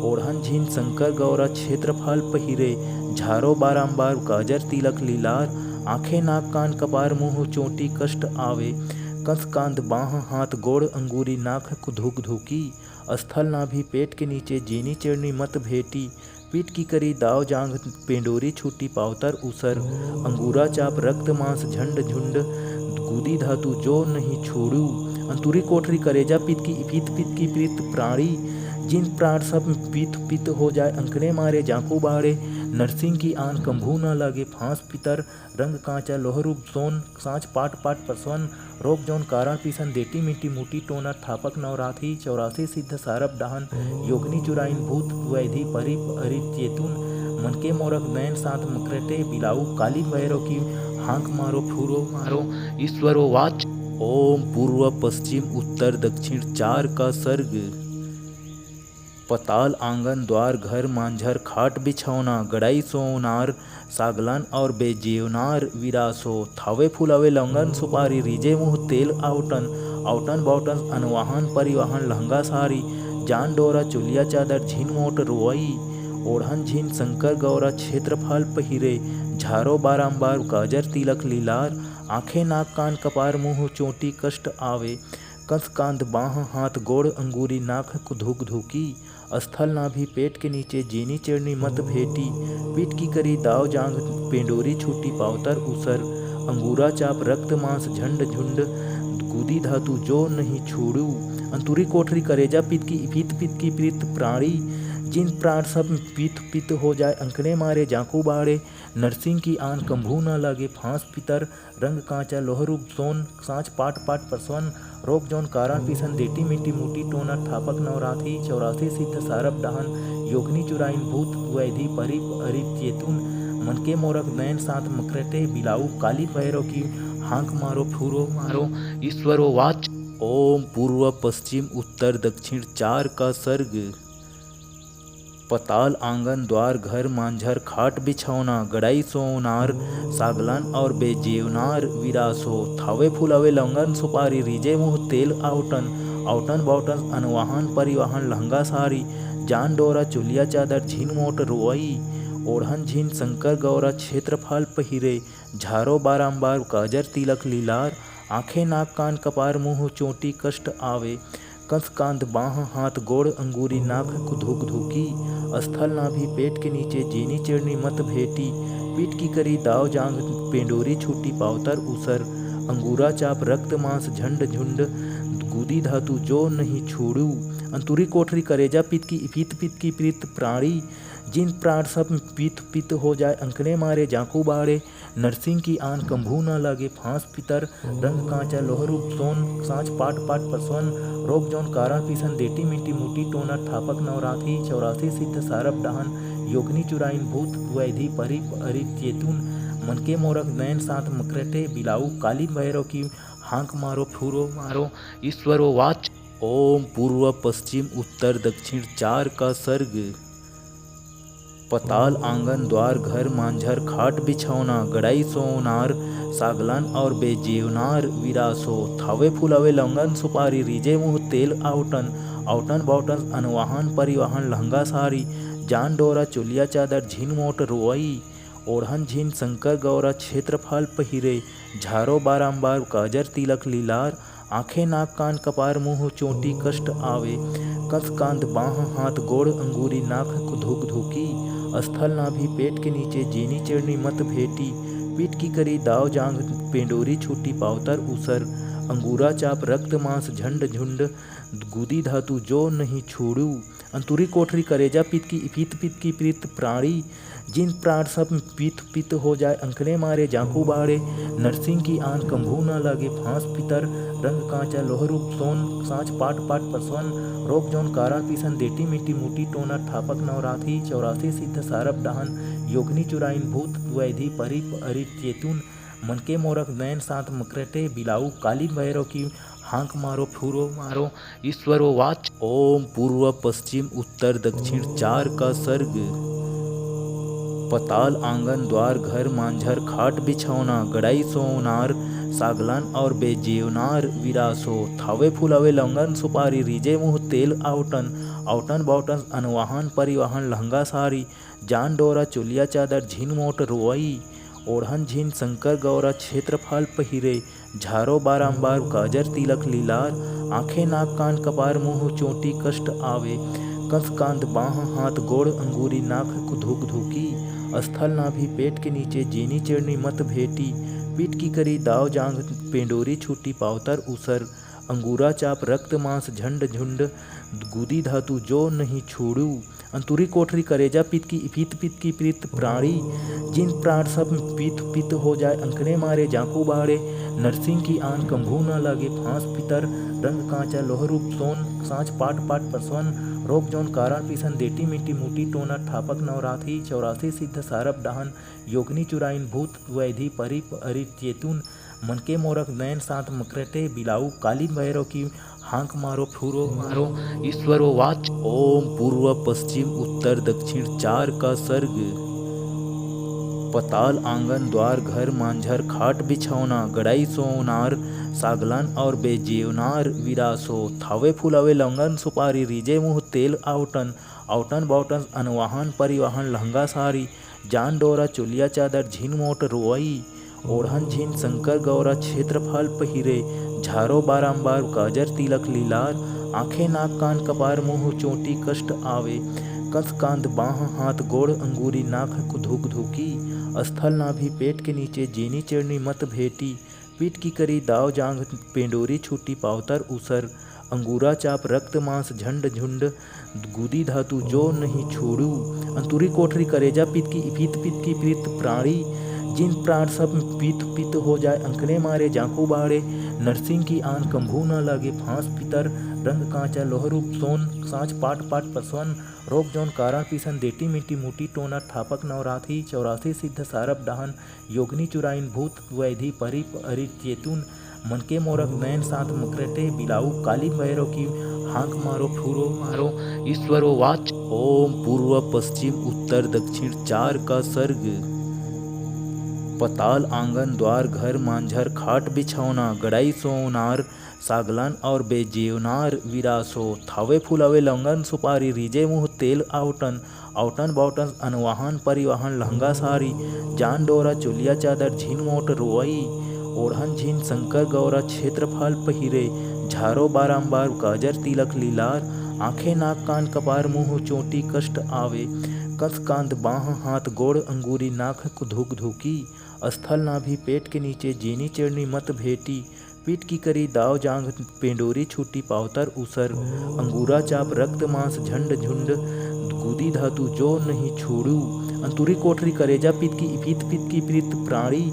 ओढ़न झीन शंकर गौरा क्षेत्रफल पहिरे झारो बारंबार काजर तिलक लीलार आंखें नाक कान कपार मुँह चोटी कष्ट आवे कंस कांध बाह हाथ गोड़ अंगूरी नाक धुक धुकी स्थल नाभि पेट के नीचे जीनी चिड़नी मत भेटी पीठ की करी दाव जांग पेंडोरी छूटी पावतर उसर अंगूरा चाप रक्त मांस झंड झुंड गुदी धातु जो नहीं छोड़ू अंतुरी कोठरी करेजा पित की प्रीत प्राणी जिन प्राण सब पीत पित हो जाए अंकने मारे जाकू बाड़े नरसिंह की आन कंभू न लगे फांस पितर रंग कांचा लोहरूप सोन सांच पाट पाट परसवन रोग जौन कारण पीसन देटी मिट्टी मुटी टोना ठापक नवराथी 84 सिद्ध सारब डाहन योगनी चुराइन भूत वैधि परिप अरित चेतुन मन के मोरक नयन साथ मकरटे बिलाऊ काली भैरव की हांक मारो फूरो मारो ईश्वरो वाच ओम पूर्व पश्चिम उत्तर दक्षिण चार का सर्ग पताल आंगन द्वार घर मांझर खाट बिछौना गड़ाई सोनार सागलन और बेजेवनार विरासो थावे फुलावे लंगन सुपारी रिजे मुँह तेल आवटन आवटन बावटन अनवाहन परिवहन लहंगा सारी जान डोरा चुलिया चादर झीन मोट रोई ओढ़न झीन शंकर गौरा क्षेत्रफल पहिरे झारो बारंबार गाजर तिलक लीलार आंखें नाक कान कपार मुँह चोटी कष्ट आवे कंस कांध बाह हाथ गोड़ अंगूरी नाक धुक धुकी स्थल नाभि पेट के नीचे जीनी चढ़नी मत भेटी पीठ की करी दाव जांग पेंडोरी छूटी पावतर उसर अंगूरा चाप रक्त मांस झंड झुंड गुदी धातु जो नहीं छोड़ू अंतुरी कोठरी करेजा पित की प्रीत प्राणी जिन प्राण सब पीत पित हो जाए अंकने मारे जाकू बाड़े नरसिंह की आन कंभू न लगे फांस पितर रंग कांचा लोहरूप सोन सांच पाट पाट परसवन रोग जौन कारण पीसन देटी मिट्टी मुटी टोना ठापक नवराथी 84 सिद्ध सारब डाहन योगनी चुराइन भूत वैधि परिप अरित चेतुन मन के मोरक नयन साथ मकरटे बिलाऊ काली भैरव की हांक मारो फूरो मारो ईश्वरो वाच ओम पूर्व पश्चिम उत्तर दक्षिण चार का सर्ग पताल आंगन द्वार घर मांझर खाट बिछौना गड़ाई सोनार सागलन और बेजेवनार विरासो थावे फुलावे लंगन सुपारी रिजे मुँह तेल आवटन आवटन बावटन अनवाहन परिवहन लहंगा सारी जान डोरा चुलिया चादर झीन मोट रोई ओढ़न झीन शंकर गौरा क्षेत्रफल पहिरे झारो बारंबार गाजर तिलक लीलार आंखें नाक कान कपार मुँह चोटी कष्ट आवे कंस कांध बाह हाथ गोड़ अंगूरी नाक धुक धुकी स्थल नाभि पेट के नीचे जीनी चढ़नी मत भेटी पीठ की करी दाव जांग पेंडोरी छूटी पावतर उसर अंगूरा चाप रक्त मांस झंड झुंड गुदी धातु जो नहीं छोड़ू अंतुरी कोठरी करेजा पित की प्रीत प्राणी जिन प्राण सब पीत पित हो जाए अंकने मारे जाकू बाड़े नरसिंह की आन कंभू न लगे फांस पितर रंग कांचा लोहरूप सोन सांच पाट पाट परसवन रोग जौन कारण पीसन देटी मिट्टी मुटी टोना ठापक नवराथी 84 सिद्ध सारब डाहन योगनी चुराइन भूत वैधि परिप अरित चेतुन मन के मोरक नयन साथ मकरटे बिलाऊ काली भैरव की हांक मारो फूरो मारो ईश्वरो वाच ओम पूर्व पश्चिम उत्तर दक्षिण चार का सर्ग पताल आंगन द्वार घर मांझर खाट बिछौना गड़ाई सोनार सागलन और बेजेवनार विरासो थावे फुलावे लंगन सुपारी रिजे मुँह तेल आवटन आवटन बावटन अनवाहन परिवहन लहंगा सारी जान डोरा चुलिया चादर झीन मोट रोई ओढ़न झीन शंकर गौरा क्षेत्रफल पहिरे झारो बारंबार गाजर तिलक लीलार आंखें नाक कान कपार मुँह चोटी कष्ट आवे कंस कांध बाह हाथ गोड़ अंगूरी नाक धुक धुकी स्थल नाभि पेट के नीचे जीनी चढ़नी मत भेटी पीठ की करी दाव जांग पेंडोरी छूटी पावतर उसर अंगूरा चाप रक्त मांस झंड झुंड गुदी धातु जो नहीं छोड़ू अंतुरी कोठरी करेजा पित की प्रीत प्राणी जिन प्राण सब पीत पित हो जाए अंकने मारे जाकू बाड़े नरसिंह की आन कंभू न लगे फांस पितर रंग कांचा लोहरूप सोन सांच पाट पाट परसवन रोग जौन कारण पीसन देटी मिट्टी मुटी टोना ठापक नवराथी 84 सिद्ध सारब डाहन योगनी चुराइन भूत वैधि परिप अरित चेतुन मन के मोरक नयन साथ मकरटे बिलाऊ काली भैरव की हांक मारो फूरो मारो ईश्वरो वाच ओम पूर्व पश्चिम उत्तर दक्षिण चार का सर्ग पताल आंगन द्वार घर मांझर खाट बिछौना गड़ाई सोनार सागलन और बेजेवनार विरासो थावे फुलावे लंगन सुपारी रिजे मुँह तेल आवटन आवटन बावटन अनवाहन परिवहन लहंगा सारी जान डोरा चुलिया चादर झीन मोट रोई ओढ़न झीन शंकर गौरा क्षेत्रफल पहिरे झारो बारंबार गाजर तिलक लीलार आंखें नाक कान कपार मुँह चोटी कष्ट आवे कंस कांध बाह हाथ गोड़ अंगूरी नाक धुक धुकी स्थल नाभि पेट के नीचे जीनी चढ़नी मत भेटी पीठ की करी दाव जांग पेंडोरी छूटी पावतर उसर अंगूरा चाप रक्त मांस झंड झुंड गुदी धातु जो नहीं छोड़ू अंतुरी कोठरी करेजा पित की प्रीत प्राणी जिन प्राण सब पित हो जाए अंकने मारे जाकू बाड़े नरसिंह की आन कंभू न लगे फांस पितर रंग कांचा लोहरूप सोन सांच पाट पाट परसवन रोग जौन कारण पिसन देटी मिट्टी मुटी टोना ठापक नवराथी 84 सिद्ध सारब डाहन योगनी चुराइन भूत वैधि परिप अरि चेतुन मनके मोरक नयन सात मकरटे बिलाऊ कालीन भैरव की हांक मारो फूरो मारो ईश्वरो वाच ओम पूर्व पश्चिम उत्तर दक्षिण चार का सर्ग पताल आंगन द्वार घर मांझर खाट बिछौना गड़ाई सोनार सागलान और बेजेवनार विरासो थावे फुलावे लंगन सुपारी रीजे मुँह तेल आवटन आवटन बावटन अनवाहन परिवाहन लहंगा सारी जान डोरा चुलिया चादर झीन मोट रोई ओढ़न झीन शंकर गौरा क्षेत्रफल पहिरे झारो बारंबार काजर तिलक लीलार आंखें नाक कान कपार मुँह चोटी कष्ट आवे कस कांध बाह हाथ गोड़ अंगूरी नाक धुक धुकी स्थल नाभि पेट के नीचे जीनी चढ़नी मत भेटी पीठ की करी दाव जांग पेंडोरी छूटी पावतर उसर अंगूरा चाप रक्त मांस झंड झुंड गुदी धातु जो नहीं छोड़ू अंतुरी कोठरी करेजा पित की प्रीत प्राणी जिन प्राण सब पित हो जाए अंकने मारे जाकू बाड़े नरसिंह की आन कंभू न लगे फांस पितर रंग कांचा लोहरूप सोन सांच पाट पाट पसवन रोग जौन कारण पिसन देटी मिट्टी मुटी टोना ठापक नवराथी 84 सिद्ध सारब डाहन योगनी चुराइन भूत वैधि परिप अरि चेतुन मनके मोरक नयन सात मकरटे बिलाऊ कालीन भैरव की हांक मारो फूरो मारो ईश्वरो वाच ओम पूर्व पश्चिम उत्तर दक्षिण चार का सर्ग पताल आंगन द्वार घर मांझर खाट बिछौना गड़ाई सोनार सागलान और बेजेवनार विरासो थावे फुलावे लंगन सुपारी रीजे मुँह तेल आवटन आवटन बावटन अनवाहन परिवाहन लहंगा सारी जान डोरा चुलिया चादर झीन मोट रोई ओढ़न झीन शंकर गौरा क्षेत्रफल पहिरे झारो बारंबार काजर तिलक लीलार आंखें नाक कान कपार मुँह चोटी कष्ट आवे कस कांध बाह हाथ गोड़ अंगूरी नाक धुक धुकी स्थल नाभि पेट के नीचे जीनी चढ़नी मत भेटी पीठ की करी दाव जांग पेंडोरी छूटी पावतर उसर अंगूरा चाप रक्त मांस झंड झुंड गुदी धातु जो नहीं छोड़ू अंतुरी कोठरी करेजा पित की प्रीत प्राणी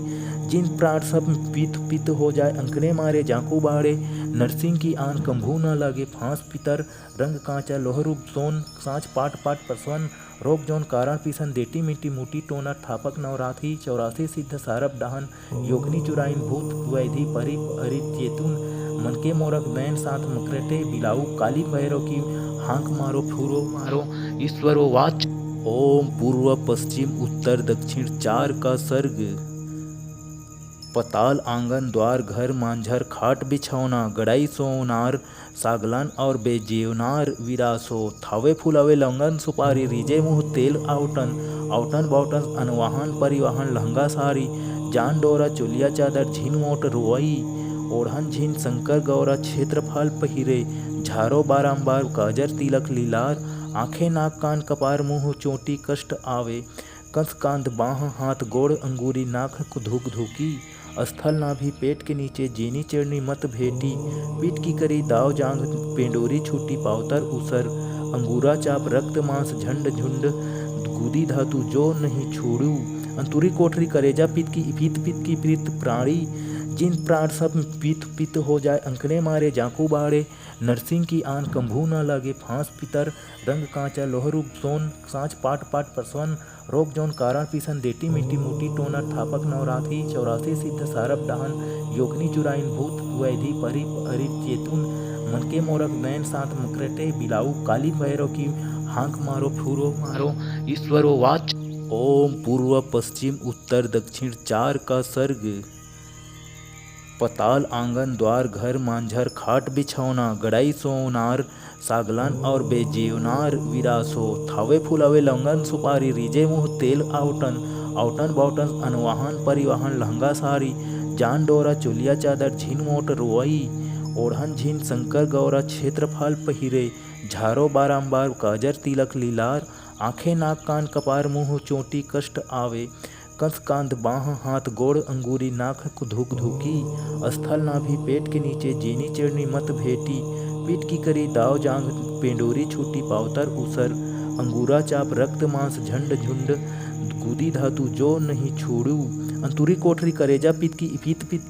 जिन प्राण सब पित हो जाए अंकने मारे जाकू बाड़े नरसिंह की आन कंभू न लगे फांस पितर रंग कांचा लोहरूप सोन सांच पाट पाट परसवन रोग जौन कारण पिसन देटी मिट्टी मुटी टोना ठापक नवराथी 84 सिद्ध सारब डाहन योगनी चुराइन भूत वैधि परिप अरि चेतुन मनके मोरक नयन सात मकरटे बिलाऊ कालीन भैरव की हांक मारो फूरो मारो ईश्वरो वाच ओम पूर्व पश्चिम उत्तर दक्षिण चार का सर्ग पताल आंगन द्वार घर मांझर खाट बिछौना गड़ाई सोनार सागलान और बेजेवनार विरासो थावे फुलावे लंगन सुपारी रीजे मुँह तेल आवटन आवटन बावटन अनवाहन परिवाहन लहंगा सारी जान डोरा चुलिया चादर झीन मोट रोई ओढ़न झीन शंकर गौरा क्षेत्रफल पहिरे झारो बारंबार काजर तिलक लीलार आंखें नाक कान कपार मुँह चोटी कष्ट आवे कस कांध बाह हाथ गोड़ अंगूरी नाक धुक धुकी स्थल नाभि पेट के नीचे जीनी चढ़नी मत भेटी पीठ की करी दाव जांग पेंडोरी छूटी पावतर उसर अंगूरा चाप रक्त मांस झंड झुंड गुदी धातु जो नहीं छोड़ू अंतुरी कोठरी करेजा पित की प्रीत प्राणी जिन प्राण सब पित हो जाए अंकने मारे जाकू बाड़े नरसिंह की आन कंभू न लगे फांस पितर रंग कांचा लोहरूप सोन सांच पाट पाट परसवन रोग जौन कारण पिसन देटी मिट्टी मुटी टोना ठापक नवराथी 84 सिद्ध सारब डाहन योगनी चुराइन भूत वैधि परिप अरि चेतुन मनके मोरक नयन सात मकरटे बिलाऊ कालीन भैरव की हांक मारो फूरो मारो ईश्वरो वाच ओम पूर्व पश्चिम उत्तर दक्षिण चार का सर्ग पताल आंगन द्वार घर मांझर खाट बिछौना गड़ाई सोनार सागलान और बेजेवनार विरासो थावे फुलावे लंगन सुपारी रीजे मुँह तेल आवटन आवटन बावटन अनवाहन परिवाहन लहंगा सारी जान डोरा चुलिया चादर झीन मोट रोई ओढ़न झीन शंकर गौरा क्षेत्रफल पहिरे झारो बारंबार काजर तिलक लीलार आंखें नाक कान कपार मुँह चोटी कष्ट आवे कंस कांध बाह हाथ गोड़ अंगूरी नाक धुक धुकी, स्थल नाभि पेट के नीचे जेनी चिरनी मत भेटी, पीठ की करी दाव जांग पेंडोरी छूटी पावतर उसर, अंगूरा चाप रक्त मांस झंड झुंड, गुदी धातु जो नहीं छोड़ू, अंतुरी कोठरी करेजा पित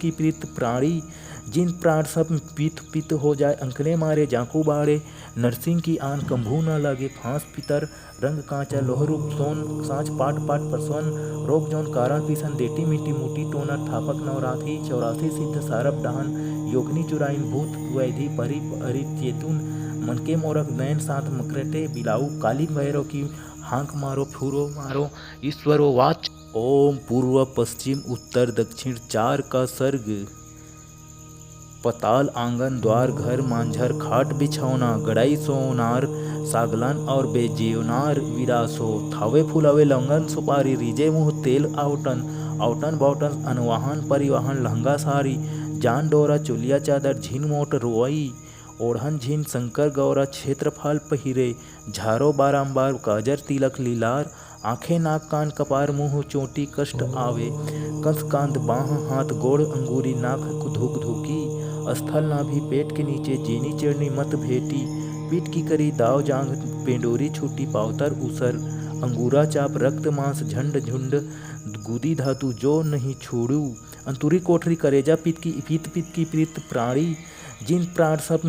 की प्रीत प्राणी, जिन प्राण सब पित हो जाए अंकने मारे जाकू बाड़े, नरसिंह की आन कंभू न लगे फांस पितर, रंग कांचा लोहरूप सोन सांच पाट पाट परसवन, रोग जौन कारण पिसन देटी मिट्टी मुटी टोना ठापक नवराथी, 84 सिद्ध सारब डहन, योगनी चुराइन भूत वैधि परि अरित्येतुन, मनके मोरक नयन साथ मकरटे, बिलाऊ कालीन भैरव की हांक मारो फूरो मारो, ईश्वरो वाच। ओम पूर्व पश्चिम उत्तर दक्षिण चार का सर्ग। पताल आंगन द्वार घर मांझर खाट बिछौना, गड़ाई सोनार सागलन और बेजेवनार विरासो, थावे फुलावे लौंगन सुपारी रीजे मुँह तेल आवटन, आवटन बावटन अनवाहन परिवाहन लहंगा सारी, जान डोरा चुलिया चादर झिन मोट रोई, ओढ़न झिन शंकर गौरा क्षेत्रफल पहिरे, झारो बारंबार काजर तिलक लीलार, आंखें नाक कान कपार मुँह चोटी कष्ट आवे, कंस कांध बाह हाथ गोड़ अंगूरी नाक धुक धुकी, स्थल नाभि पेट के नीचे जेनी चिरनी मत भेटी, पीठ की करी दाव जांग पेंडोरी छूटी पावतर उसर, अंगूरा चाप रक्त मांस झंड झुंड, गुदी धातु जो नहीं छोड़ू, अंतुरी कोठरी करेजा पित की प्रीत प्राणी, जिन प्राण सब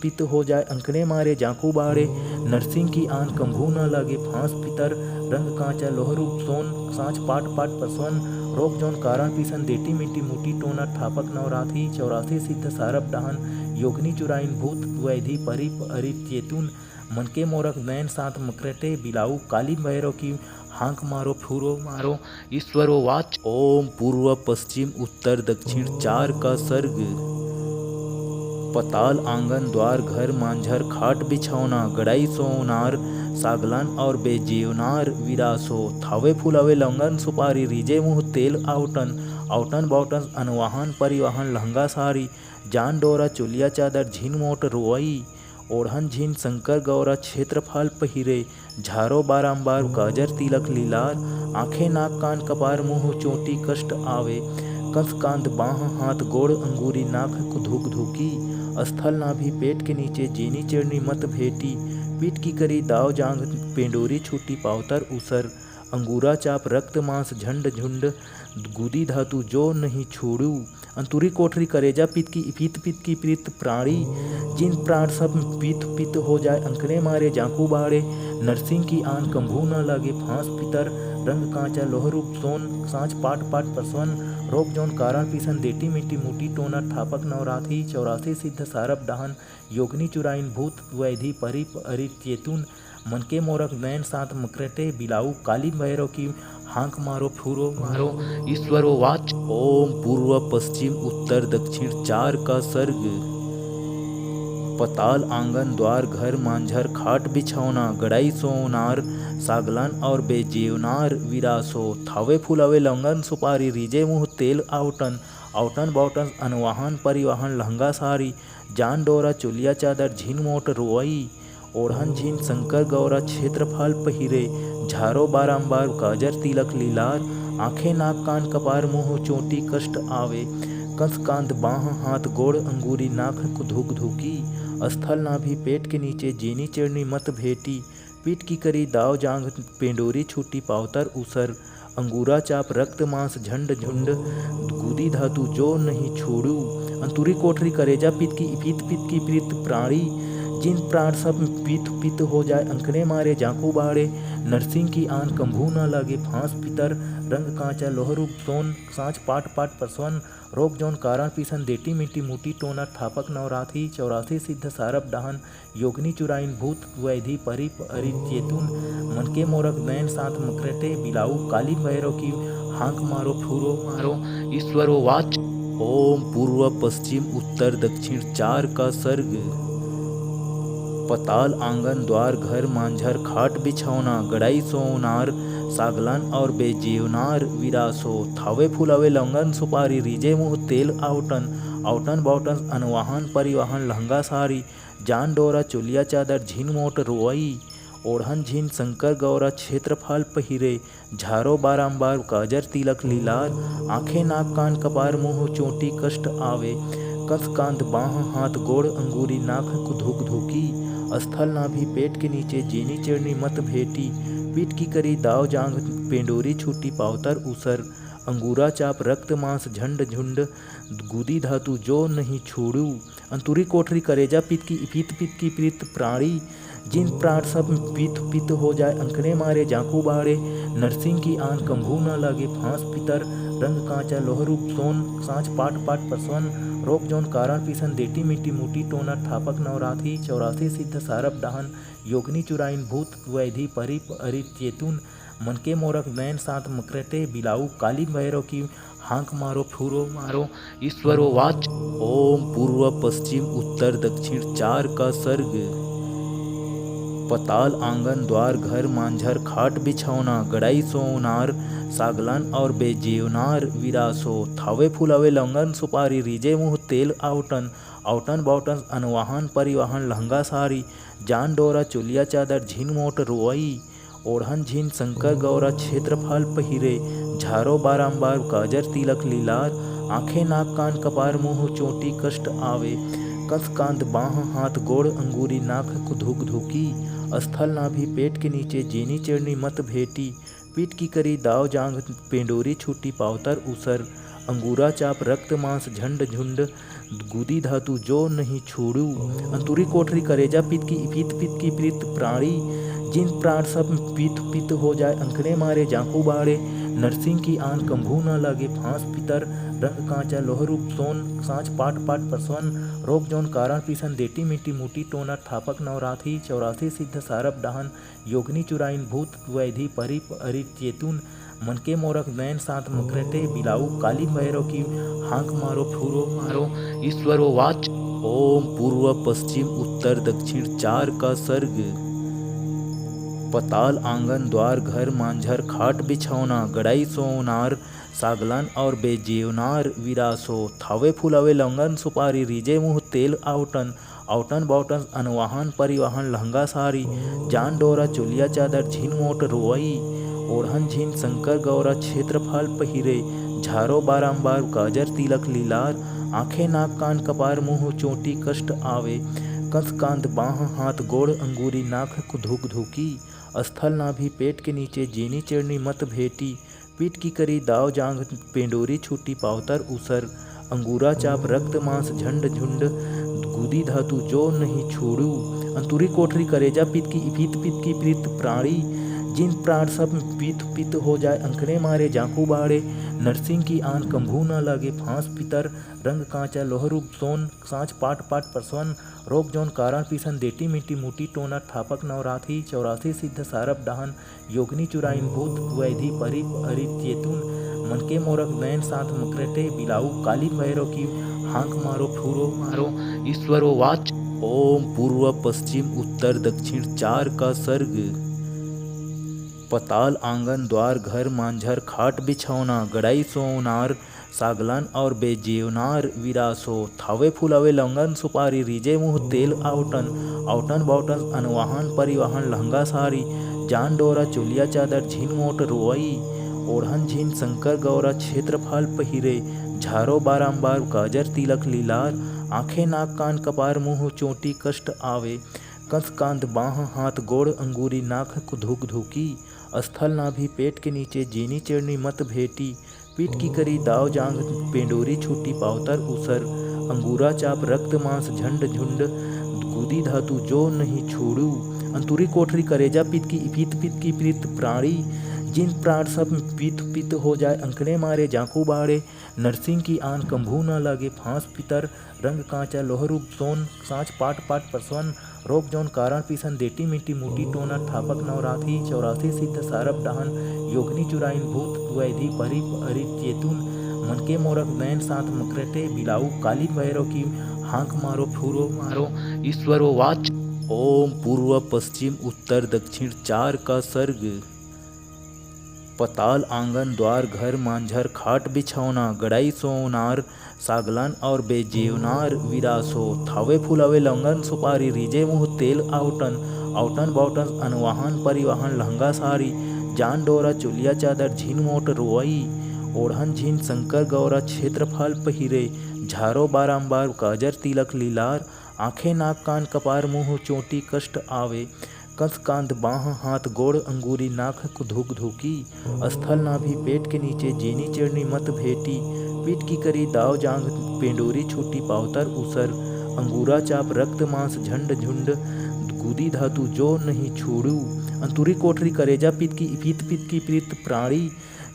पित हो जाए अंकने मारे जाकू बाड़े, नरसिंह की आन कंभू न लगे फांस पितर, रंग कांचा लोहरूप सोन सांच पाट पाट परसवन, रोग जौन कारण पिसन देटी मिट्टी मुटी टोना ठापक नवराथी, 84 सिद्ध सारब डहन, योगनी चुराइन भूत वैधि परि अरित्येतुन, मनके मोरक नयन साथ मकरटे, बिलाऊ कालीन भैरव की हांक मारो फूरो मारो, ईश्वरो वाच। ओम पूर्व पश्चिम उत्तर दक्षिण चार का सर्ग। पताल आंगन द्वार घर मांझर खाट बिछौना, गड़ाई सोनार सागलन और बेजेवनार विरासो, थावे फुलावे लौंगन सुपारी रीजे मुँह तेल आवटन, आवटन बावटन अनवाहन परिवाहन लहंगा सारी, जान डोरा चुलिया चादर झिन मोट रोई, ओढ़न झिन शंकर गौरा क्षेत्रफल पहिरे, झारो बारंबार काजर तिलक लीलार, आंखें नाक कान कपार मुँह चोटी कष्ट आवे, कंस कांध बाह हाथ गोड़ अंगूरी नाक धुक धुकी, स्थल नाभि पेट के नीचे जेनी चिरनी मत भेटी, पीठ की करी दाव जांग पेंडोरी छूटी पावतर उसर, अंगूरा चाप रक्त मांस झंड झुंड, गुदी धातु जो नहीं छोड़ू, अंतुरी कोठरी करेजा पित की प्रीत प्राणी, जिन प्राण सब पित हो जाए अंकने मारे जाकू बाड़े, नरसिंह की आन कंभू न लगे फांस पितर, रंग कांचा लोहरूप सोन सांच पाट पाट परसवन, रोग जौन कारण पिसन देटी मिट्टी मुटी टोना ठापक नवराथी, 84 सिद्ध सारब डहन, योगनी चुराइन भूत वैधि परि अरित्येतुन, मनके मोरक नयन साथ मकरटे, बिलाऊ कालीन भैरव की हांक मारो फूरो मारो, ईश्वरो वाच। ओम पूर्व पश्चिम उत्तर दक्षिण चार का सर्ग। पताल आंगन द्वार घर मांझर खाट बिछौना, गड़ाई सोनार सागलन और बेजेवनार विरासो, थावे फुलावे लौंगन सुपारी रीजे मुँह तेल आवटन, आवटन बावटन अनवाहन परिवाहन लहंगा सारी, जान डोरा चुलिया चादर झिन मोट रोई, ओढ़न झिन शंकर गौरा क्षेत्रफल पहिरे, झारो बारंबार काजर तिलक लीलार, आंखें नाक कान कपार मुँह चोटी कष्ट आवे, कंस कांध बाह हाथ गोड़ अंगूरी नाक धुक धुकी, स्थल नाभि पेट के नीचे जेनी चिरनी मत भेटी, पीठ की करी दाव जांग पेंडोरी छूटी पावतर उसर, अंगूरा चाप रक्त मांस झंड झुंड, गुदी धातु जो नहीं छोड़ू, अंतुरी कोठरी करेजा पित की प्रीत प्राणी, जिन प्राण सब पित हो जाए अंकने मारे जाकू बाड़े, नरसिंह की आन कंभू न लगे फांस पितर, रंग कांचा लोहरूप सोन सांच पाट पाट परसवन, रोग जौन कारण पिसन देटी मिट्टी मुटी टोना ठापक नवराथी, 84 सिद्ध सारब डहन, योगनी चुराइन भूत वैधि परि अरित्येतुन, मनके मोरक नयन साथ मकरटे, बिलाऊ कालीन भैरव की हांक मारो फूरो मारो, ईश्वरो वाच। ओम पूर्व पश्चिम उत्तर दक्षिण चार का सर्ग। पताल आंगन द्वार घर मांझर खाट बिछौना, गड़ाई सोनार सागलन और बेजेवनार विरासो, थावे फुलावे लौंगन सुपारी रीजे मुँह तेल आवटन, आवटन बावटन अनवाहन परिवाहन लहंगा सारी, जान डोरा चुलिया चादर झिन मोट रोई, ओढ़न झिन शंकर गौरा क्षेत्रफल पहिरे झारो बारंबार काजर तिलक लीलार आंखें नाक कान कपार मुंह चोटी कष्ट आवे कस कांध बाह हाथ गोड़ अंगूरी नाक धुक धुकी स्थल नाभि पेट के नीचे जेनी चरनी मत भेटी पीठ की करी दाव जांग पेंडोरी छूटी पावतर उसर अंगूरा चाप रक्त मांस झंड झुंड गुदी धातु जो नहीं छोड़ू अंतुरी कोठरी करेजा पित की प्रीत प्राणी जिन प्राण सब पित हो जाए अंकड़े मारे जाकू बाड़े नरसिंह की आन कंभू न लगे फांस पितर रंग कांचा लोहरू सोन सांच पाट पाट परसवन रोक जौन कारण पिसन देटी मिट्टी मुटी टोना ठापक नवराथी 84 सिद्ध सारब डाहन योगनी चुराइन भूत वैधि परि अरि चेतुन मनके मोरक नैन सात मकरटे बिलाऊ काली भैरव की हांक मारो फूरो मारो ईश्वरो वाच ओम पूर्व पश्चिम उत्तर दक्षिण चार का सर्ग पताल आंगन द्वार घर मांझर खाट बिछौना गड़ाई सोनार सागलन और बेजेवनार विरासो थावे फुलावे लंगन सुपारी रीजे मुँह तेल आवटन आवटन बावटन अनवाहन परिवाहन लहंगा सारी जान डोरा चुलिया चादर झिन मोट रोई ओढ़न झिन शंकर गौरा क्षेत्रफल पहिरे झारो बारंबार काजर तिलक लीलार आंखें नाक कान कपार मुंह चोटी कष्ट आवे कस कांध बाह हाथ गोड़ अंगूरी नाक धुक धुकी स्थल नाभि पेट के नीचे जेनी चरनी मत भेटी पीठ की करी दाव जांग पेंडोरी छूटी पावतर उसर अंगूरा चाप रक्त मांस झंड झुंड गुदी धातु जो नहीं छोड़ू अंतुरी कोठरी करेजा पित की प्रीत प्राणी जिन प्राण सब पित हो जाए अंकड़े मारे जाकू बाड़े नरसिंह की आन कंभू न लगे फांस पितर रंग कांचा लोहरू सोन सांच पाट पाट परसवन रोक जौन कारण पिसन देटी मिट्टी मुटी टोना ठापक नवराथी 84 सिद्ध सारब डाहन योगनी चुराइन भूत वैधि परि अरि चेतुन मनके मोरक नैन सात मकरटे बिलाऊ काली भैरव की हांक मारो फूरो मारो ईश्वरो वाच ओम पूर्व पश्चिम उत्तर दक्षिण चार का सर्ग पताल आंगन द्वार घर मांझर खाट बिछौना गड़ाई सोनार सागलन और बेजेवनार विरासो थावे फुलावे लंगन सुपारी रीजे मुँह तेल आवटन आवटन बावटन अनवाहन परिवाहन लहंगा सारी जान डोरा चुलिया चादर झिन मोट रोई ओढ़न झिन शंकर गौरा क्षेत्रफल पहिरे झारो बारंबार काजर तिलक लीलार आंखें नाक कान कपार मुंह चोटी कष्ट आवे कस कांध बाह हाथ गोड़ अंगूरी नाक धुक धुकी स्थल नाभि पेट के नीचे जेनी चरनी मत भेटी पीठ की करी दाव जांग पेंडोरी छूटी पावतर उसर अंगूरा चाप रक्त मांस झंड झुंड गुदी धातु जो नहीं छोड़ू अंतुरी कोठरी करेजा पित की प्रीत प्राणी जिन प्राण सब पित हो जाए अंकड़े मारे जाकू बाड़े नरसिंह की आन कंभू न लगे फांस पितर रंग कांचा लोहरू सोन सांच पाट पाट परसवन रोक जौन कारण पिसन देटी मिट्टी मुटी टोना ठापक नवराथी 84 सिद्ध सारब डाहन योगनी चुराइन भूत वैधि परि अरि चेतुन मनके मोरक नैन सात मकरटे बिलाऊ काली भैरव की हांक मारो फूरो मारो ईश्वरो वाच ओम पूर्व पश्चिम उत्तर दक्षिण चार का सर्ग पताल आंगन द्वार घर मांझर खाट बिछौना गड़ाई सोनार सागलन और बेजेवनार विरासो थावे फुलावे लंगन सुपारी रीजे मुँह तेल आवटन आवटन बावटन अनवाहन परिवाहन लहंगा सारी जान डोरा चुलिया चादर झिन मोट रोई ओढ़न झिन शंकर गौरा क्षेत्रफल पहिरे झारो बारंबार काजर तिलक लीलार आंखें नाक कान कपार मुंह चोटी कष्ट आवे कस कांध बाह हाथ गोड़ अंगूरी नाक धुक धुकी स्थल नाभि पेट के नीचे जेनी चरनी मत भेटी पीठ की करी दाव जांग पेंडोरी छूटी पावतर उसर अंगूरा चाप रक्त मांस झंड झुंड गुदी धातु जो नहीं छोड़ू अंतुरी कोठरी करेजा पित की प्रीत प्राणी जिन प्राण सब पित हो जाए अंकड़े मारे जाकू बाड़े नरसिंह की आन कंभू न लगे फांस पितर रंग कांचा लोहरू सोन सांच पाट पाट परसवन रोक जौन कारण पिसन देटी मिट्टी मुटी टोना ठापक नवराथी 84 सिद्ध सारब डाहन योगनी चुराइन भूत वैधि परि अरि चेतुन मनके मोरक नैन सात मकरटे बिलाऊ काली भैरव की हांक मारो फूरो मारो ईश्वरो वाच ओम पूर्व पश्चिम उत्तर दक्षिण चार का सर्ग पताल आंगन द्वार घर मांझर खाट बिछौना गड़ाई सोनार सागलन और बेजेवनार विरासो थावे फुलावे लंगन सुपारी रीजे मुँह तेल आवटन औटन बौटन अनवाहन परिवहन लहंगा साड़ी जान डोरा चुलिया चादर झीन मोट रोई ओढ़न झीन शंकर गौरा क्षेत्रफल पहिरे झारो बारंबार काजर तिलक लीलार आंखें नाक कान कपार मुंह चोटी कष्ट आवे कंस कांध बाह हाथ गोड़ अंगूरी नाक धुक धुकी स्थल नाभि पेट के नीचे जीनी चिड़नी मत भेटी पीठ की करी दाव जांग पेंडोरी छूटी पावतर उसर अंगूरा चाप रक्त मांस झंड झुंड गुदी धातु जो नहीं छोड़ू अंतुरी कोठरी करेजा पित की प्रीत प्राणी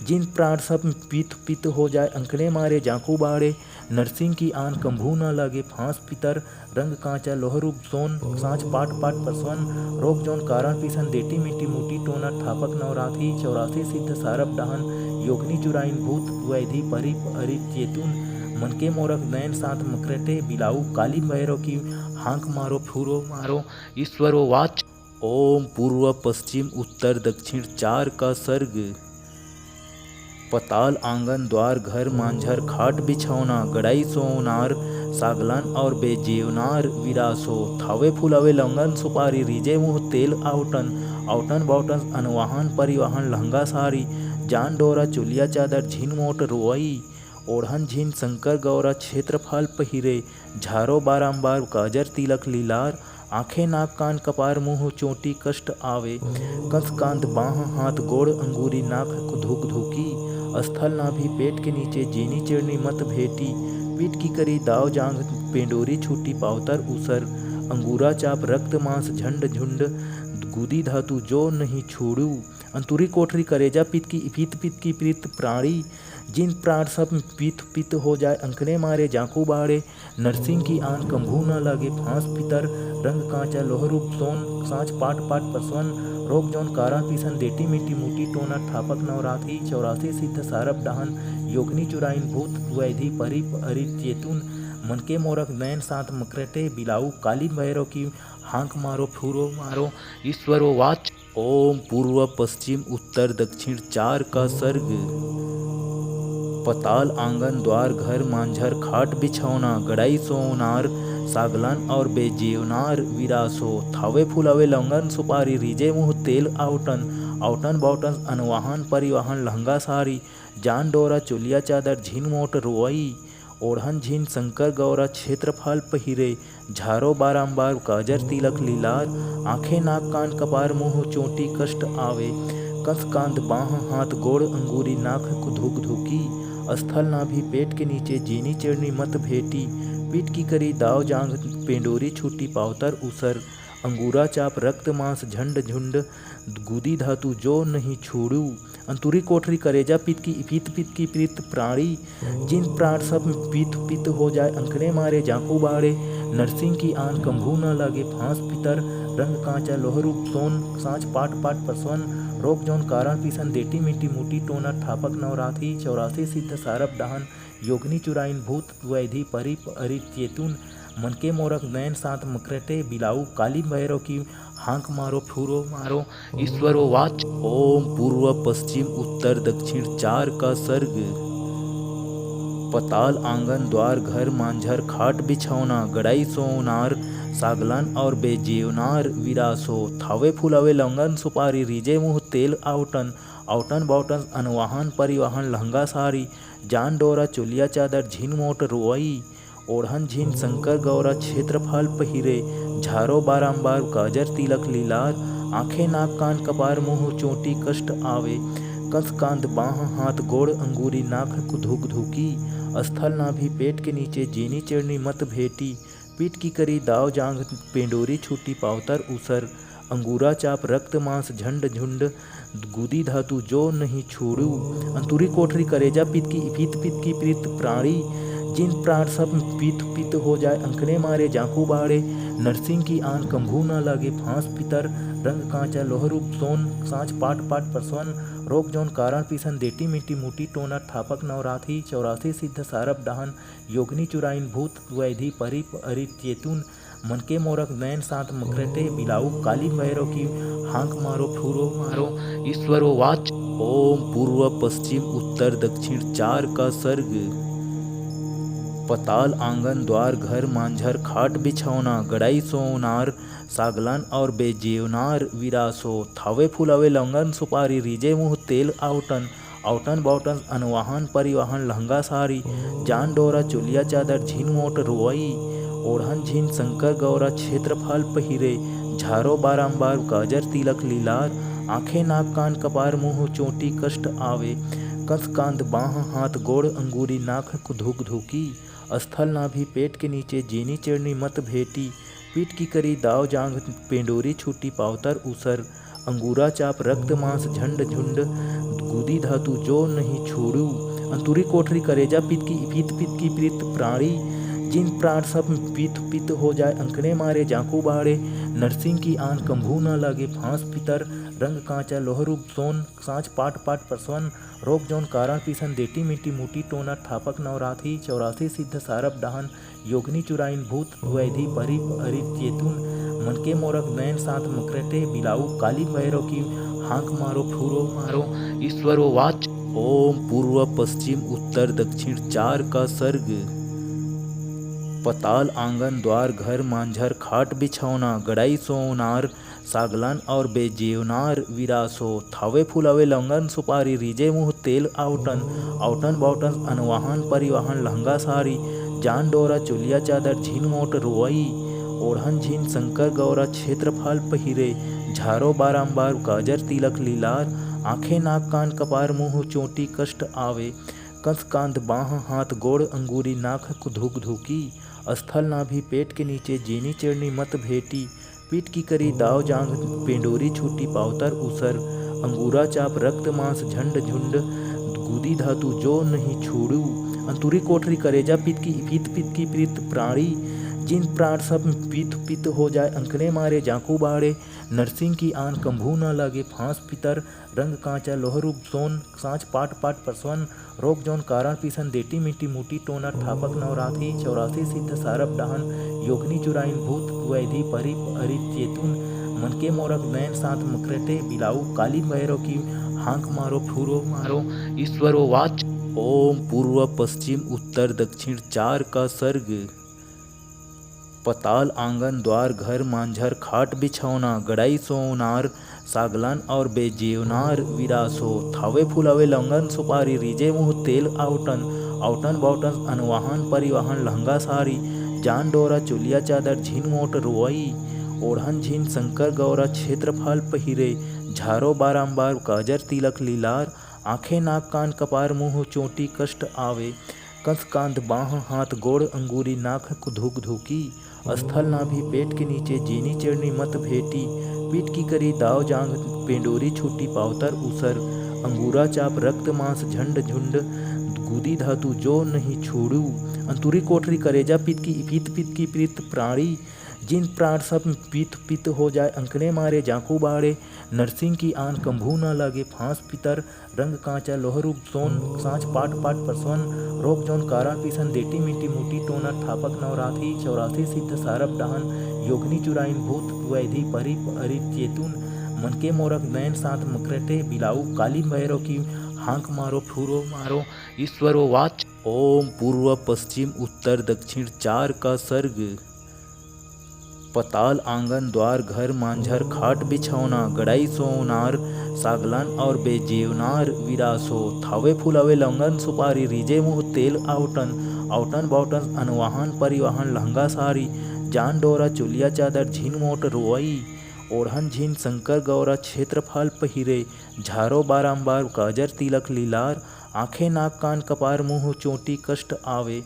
जिन प्राण सब पित हो जाए अंकड़े मारे जाकू बाड़े नरसिंह की आन कंभू न लगे फांस पितर रंग कांचा लोहरूप सोन सांच पाट पाट पसवन रोग जौन कारण पिसन देटी मिट्टी मुटी टोना ठापक नवराथी 84 सिद्ध सारब डहन योगनी जुराइन भूत वैधि परि अरित चेतुन मन के मोरक नयन सात मकरटे बिलाऊ काली भैरव की हांक मारो फूरो मारो ईश्वरो वाच ओम पूर्व पश्चिम उत्तर दक्षिण चार का सर्ग पताल आंगन द्वार घर मांझर खाट बिछौना गड़ाई सोनार सागलन और बेजेवनार विरासो थावे फुलावे लौंगन सुपारी रीजे मुँह तेल औटन बौटन अनवाहन परिवहन लहंगा साड़ी जान डोरा चुलिया चादर झीन मोट रोई ओढ़न झीन शंकर गौरा क्षेत्रफल पहिरे झारो बारंबार काजर तिलक लीलार आंखें नाक कान कपार मुंह चोटी कष्ट आवे कंस कांध बाह हाथ गोड़ अंगूरी नाक धुक धुकी स्थल नाभि पेट के नीचे जीनी चिड़नी मत भेटी पीठ की करी दाव जांग पेंडोरी छूटी पावतर उसर अंगूरा चाप रक्त मांस झंड झुंड गुदी धातु जो नहीं छोड़ू अंतुरी कोठरी करेजा पित की प्रीत प्राणी जिन प्राण सब पित हो जाए अंकड़े मारे जाकू बाड़े नरसिंह की आन कंभू न लगे फांस पितर रंग कांचा लोहरूप सोन सांच पाट पाट पसवन रोग जौन कारण पिसन देटी मिट्टी मुटी टोना ठापक नवराथी 84 सिद्ध सारब डहन योगनी चुराइन भूत वैधि परि अरित चेतुन मन के मोरक नयन सात मकरटे बिलाऊ काली भैरव की हांक मारो फूरो मारो ईश्वरो वाच ओम पूर्व पश्चिम उत्तर दक्षिण चार का सर्ग पताल आंगन द्वार घर मांझर खाट बिछौना गड़ाई सोनार सागलन और बेजेवनार विरासो थावे फुलावे लौंगन सुपारी रीजे मुँह तेल औटन बौटन अनवाहन परिवहन लहंगा साड़ी जान डोरा चुलिया चादर झीन मोट रोई ओढ़न झीन शंकर गौरा क्षेत्रफल पहिरे झारो बारंबार काजर तिलक लीलार आंखें नाक कान कपार मुंह चोटी कष्ट आवे कंस कांध बाह हाथ गोड़ अंगूरी नाक धुक धुकी स्थल नाभि पेट के नीचे जीनी चिड़नी मत भेटी पीठ की करी दाव जांग पेंडोरी छूटी पावतर उसर अंगूरा चाप रक्त मांस झंड झुंड गुदी धातु जो नहीं छोड़ू अंतुरी कोठरी करेजा पित की प्रीत प्राणी जिन प्राण सब पित हो जाए अंकड़े मारे जाकू बाड़े नरसिंह की आन कंभू न लगे फांस पितर रंग कांचा लोहरूप सोन सांच पाट पाट पसवन रोग जौन कारण पिसन देटी मिट्टी मुटी टोना ठापक नवराथी 84 सिद्ध सारब डहन योगनी चुराइन भूत वैधि परि अरित चेतुन मन के मोरक नयन सात मकरटे बिलाऊ काली भैरव की हांक मारो फूरो मारो ईश्वरो वाच ओम पूर्व पश्चिम उत्तर दक्षिण चार का सर्ग पताल आंगन द्वार घर मांझर खाट बिछौना गड़ाई सोनार सागलन और बेजेवनार विरासो थावे फुलावे लौंगन सुपारी रीजे मुँह तेल औटन बौटन अनवाहन परिवहन लहंगा साड़ी जान डोरा चुलिया चादर झीन मोट रोई ओढ़न झीन शंकर गौरा क्षेत्रफल पहिरे झारो बारंबार काजर तिलक लीलार आंखें नाक कान कपार मुंह चोटी कष्ट आवे कंस कांध बाह हाथ गोड़ अंगूरी नाक धुक धुकी स्थल नाभि पेट के नीचे जीनी चिड़नी मत भेटी पीठ की करी दाव जांग पेंडोरी छूटी पावतर उसर अंगूरा चाप रक्त मांस झंड झुंड गुदी धातु जो नहीं छोड़ू अंतुरी कोठरी करेजा पित की प्रीत प्राणी जिन प्राण सब पित हो जाए अंकड़े मारे जाकू बाड़े नरसिंह की आन कंभू न लगे फांस पितर रंग कांचा लोहरूप सोन सांच पाट पाट पसवन रोग जौन कारण पिसन देटी मिट्टी मुटी टोना ठापक नवराथी 84 सिद्ध सारब डहन योगनी चुराइन भूत वैधि परि अरित चेतुन मन के मोरक नयन सात मकरटे बिलाऊ काली भैरव की हांक मारो फूरो मारो ईश्वरो वाच ओम पूर्व पश्चिम उत्तर दक्षिण चार का सर्ग पताल आंगन द्वार घर मांझर खाट बिछौना गड़ाई सोनार सागलन और बेजेवनार विरासो थावे फुलावे लंगन सुपारी रिजे मुँह तेल आवटन औटन बौटन अनवाहन परिवहन लहंगा साड़ी जान डोरा चुलिया चादर झीन मोट रोई ओढ़न झीन शंकर गौरा क्षेत्रफल पहिरे झारो बारंबार गाजर तिलक लीलार आंखें नाक कान कपार मुँह चोटी कष्ट आवे कंस कांध बाह हाथ गोड़ अंगूरी नाक धुक धुकी स्थल नाभि पेट के नीचे जीनी चढ़नी मत भेटी पीठ की करी दाव जांग पेंडोरी छूटी पावतर उसर अंगूरा चाप रक्त मांस झंड झुंड गुदी धातु जो नहीं छोड़ू अंतुरी कोठरी करेजा पित की प्रीत प्राणी जिन प्राण सब पित हो जाए अंकड़े मारे जाकू बाड़े नरसिंह की आन कंभू न लगे फांस पितर रंग कांचा लोहरूप सोन सांच पाट पाट परसवन रोग जौन कारण पीसन देटी मिट्टी मुटी टोना ठापक नवराथी 84 सिद्ध सारब डहन योगनी चुराइन भूत वैधि परि अरित चेतुन मन के मोरक नयन सात मुकरटे बिलाऊ काली भैरव की हांक मारो फूरो मारो ईश्वरो वाच ओम पूर्व पश्चिम उत्तर दक्षिण चार का सर्ग पताल आंगन द्वार घर मांझर खाट बिछौना गड़ाई सोनार सागलन और बेजेवनार विरासो थावे फुलावे लंगन सुपारी रिजे मुँह तेल आवटन औटन बौटन अनवाहन परिवहन लहंगा साड़ी जान डोरा चुलिया चादर झीन मोट रोई ओढ़न झीन शंकर गौरा क्षेत्रफल पहिरे झारो बारंबार गाजर तिलक लीलार आंखें नाक कान कपार मुँह चोटी कष्ट आवे कंस कांध बाह हाथ गोड़ अंगूरी नाक धुक धुकी स्थल नाभि पेट के नीचे जीनी चढ़नी मत भेटी पीठ की करी दाव जांग पेंडोरी छूटी पावतर उसर अंगूरा चाप रक्त मांस झंड झुंड गुदी धातु जो नहीं छोड़ू अंतुरी कोठरी करेजा पित की प्रीत प्राणी जिन प्राण सब पित हो जाए अंकड़े मारे जाकू बाड़े नरसिंह की आन कंभू न लगे फांस पितर रंग कांचा लोहरूप सोन सांच पाट पाट परसवन रोग जौन कारण पीसन देटी मिट्टी मुटी टोना ठापक नवराथी 84 सिद्ध सारब डहन योगनी चुराइन भूत वैधि परि अरित चेतुन मन के मोरक नयन सात मुकरटे बिलाऊ काली भैरव की हांक मारो फूरो मारो ईश्वरो वाच ओम पूर्व पश्चिम उत्तर दक्षिण चार का सर्ग पताल आंगन द्वार घर मांझर खाट बिछौना गड़ाई सोनार सागलन और बेजेवनार विरासो थावे फुलावे लंगन सुपारी रिजे मुँह तेल आवटन औटन बौटन अनवाहन परिवहन लहंगा साड़ी जान डोरा चुलिया चादर झीन मोट रोई ओढ़न झीन शंकर गौरा क्षेत्रफल पहिरे झारो बारंबार गाजर तिलक लीलार आंखें नाक कान कपार मुँह चोटी कष्ट आवे कंस कांध बाह हाथ गोड़ अंगूरी नाक धुक धुकी स्थल नाभि पेट के नीचे जीनी चढ़नी मत भेटी पीठ की करी दाव जांग पेंडोरी छूटी पावतर उसर अंगूरा चाप रक्त मांस झंड झुंड गुदी धातु जो नहीं छोड़ू अंतुरी कोठरी करेजा पित की प्रीत प्राणी जिन प्राण सब पित हो जाए अंकड़े मारे जाकू बाड़े नरसिंह की आन कंभू न लगे फांस पितर रंग कांचा लोहरूप सोन सांच पाट पाट परसवन रोग जौन कारण पीसन देटी मिट्टी मुटी टोना ठापक नवराथी 84 सिद्ध सारब डहन योगनी चुराइन भूत वैधि परि अरित चेतुन मन के मोरक नयन सात मुकरटे बिलाऊ काली भैरव की हांक मारो फूरो मारो ईश्वरो वाच ओम पूर्व पश्चिम उत्तर दक्षिण चार का सर्ग पताल आंगन द्वार घर मांझर खाट बिछौना गड़ाई सोनार सागलन और बेजेवनार विरासो थावे फुलावे लंगन सुपारी रिजे मुँह तेल आवटन औटन बौटन अनवाहन परिवहन लहंगा साड़ी जान डोरा चुलिया चादर झीन मोट रोई ओढ़न झीन शंकर गौरा क्षेत्रफल पहिरे झारो बारंबार गाजर तिलक लीलार आंखें नाक कान कपार मुँह चोटी कष्ट आवे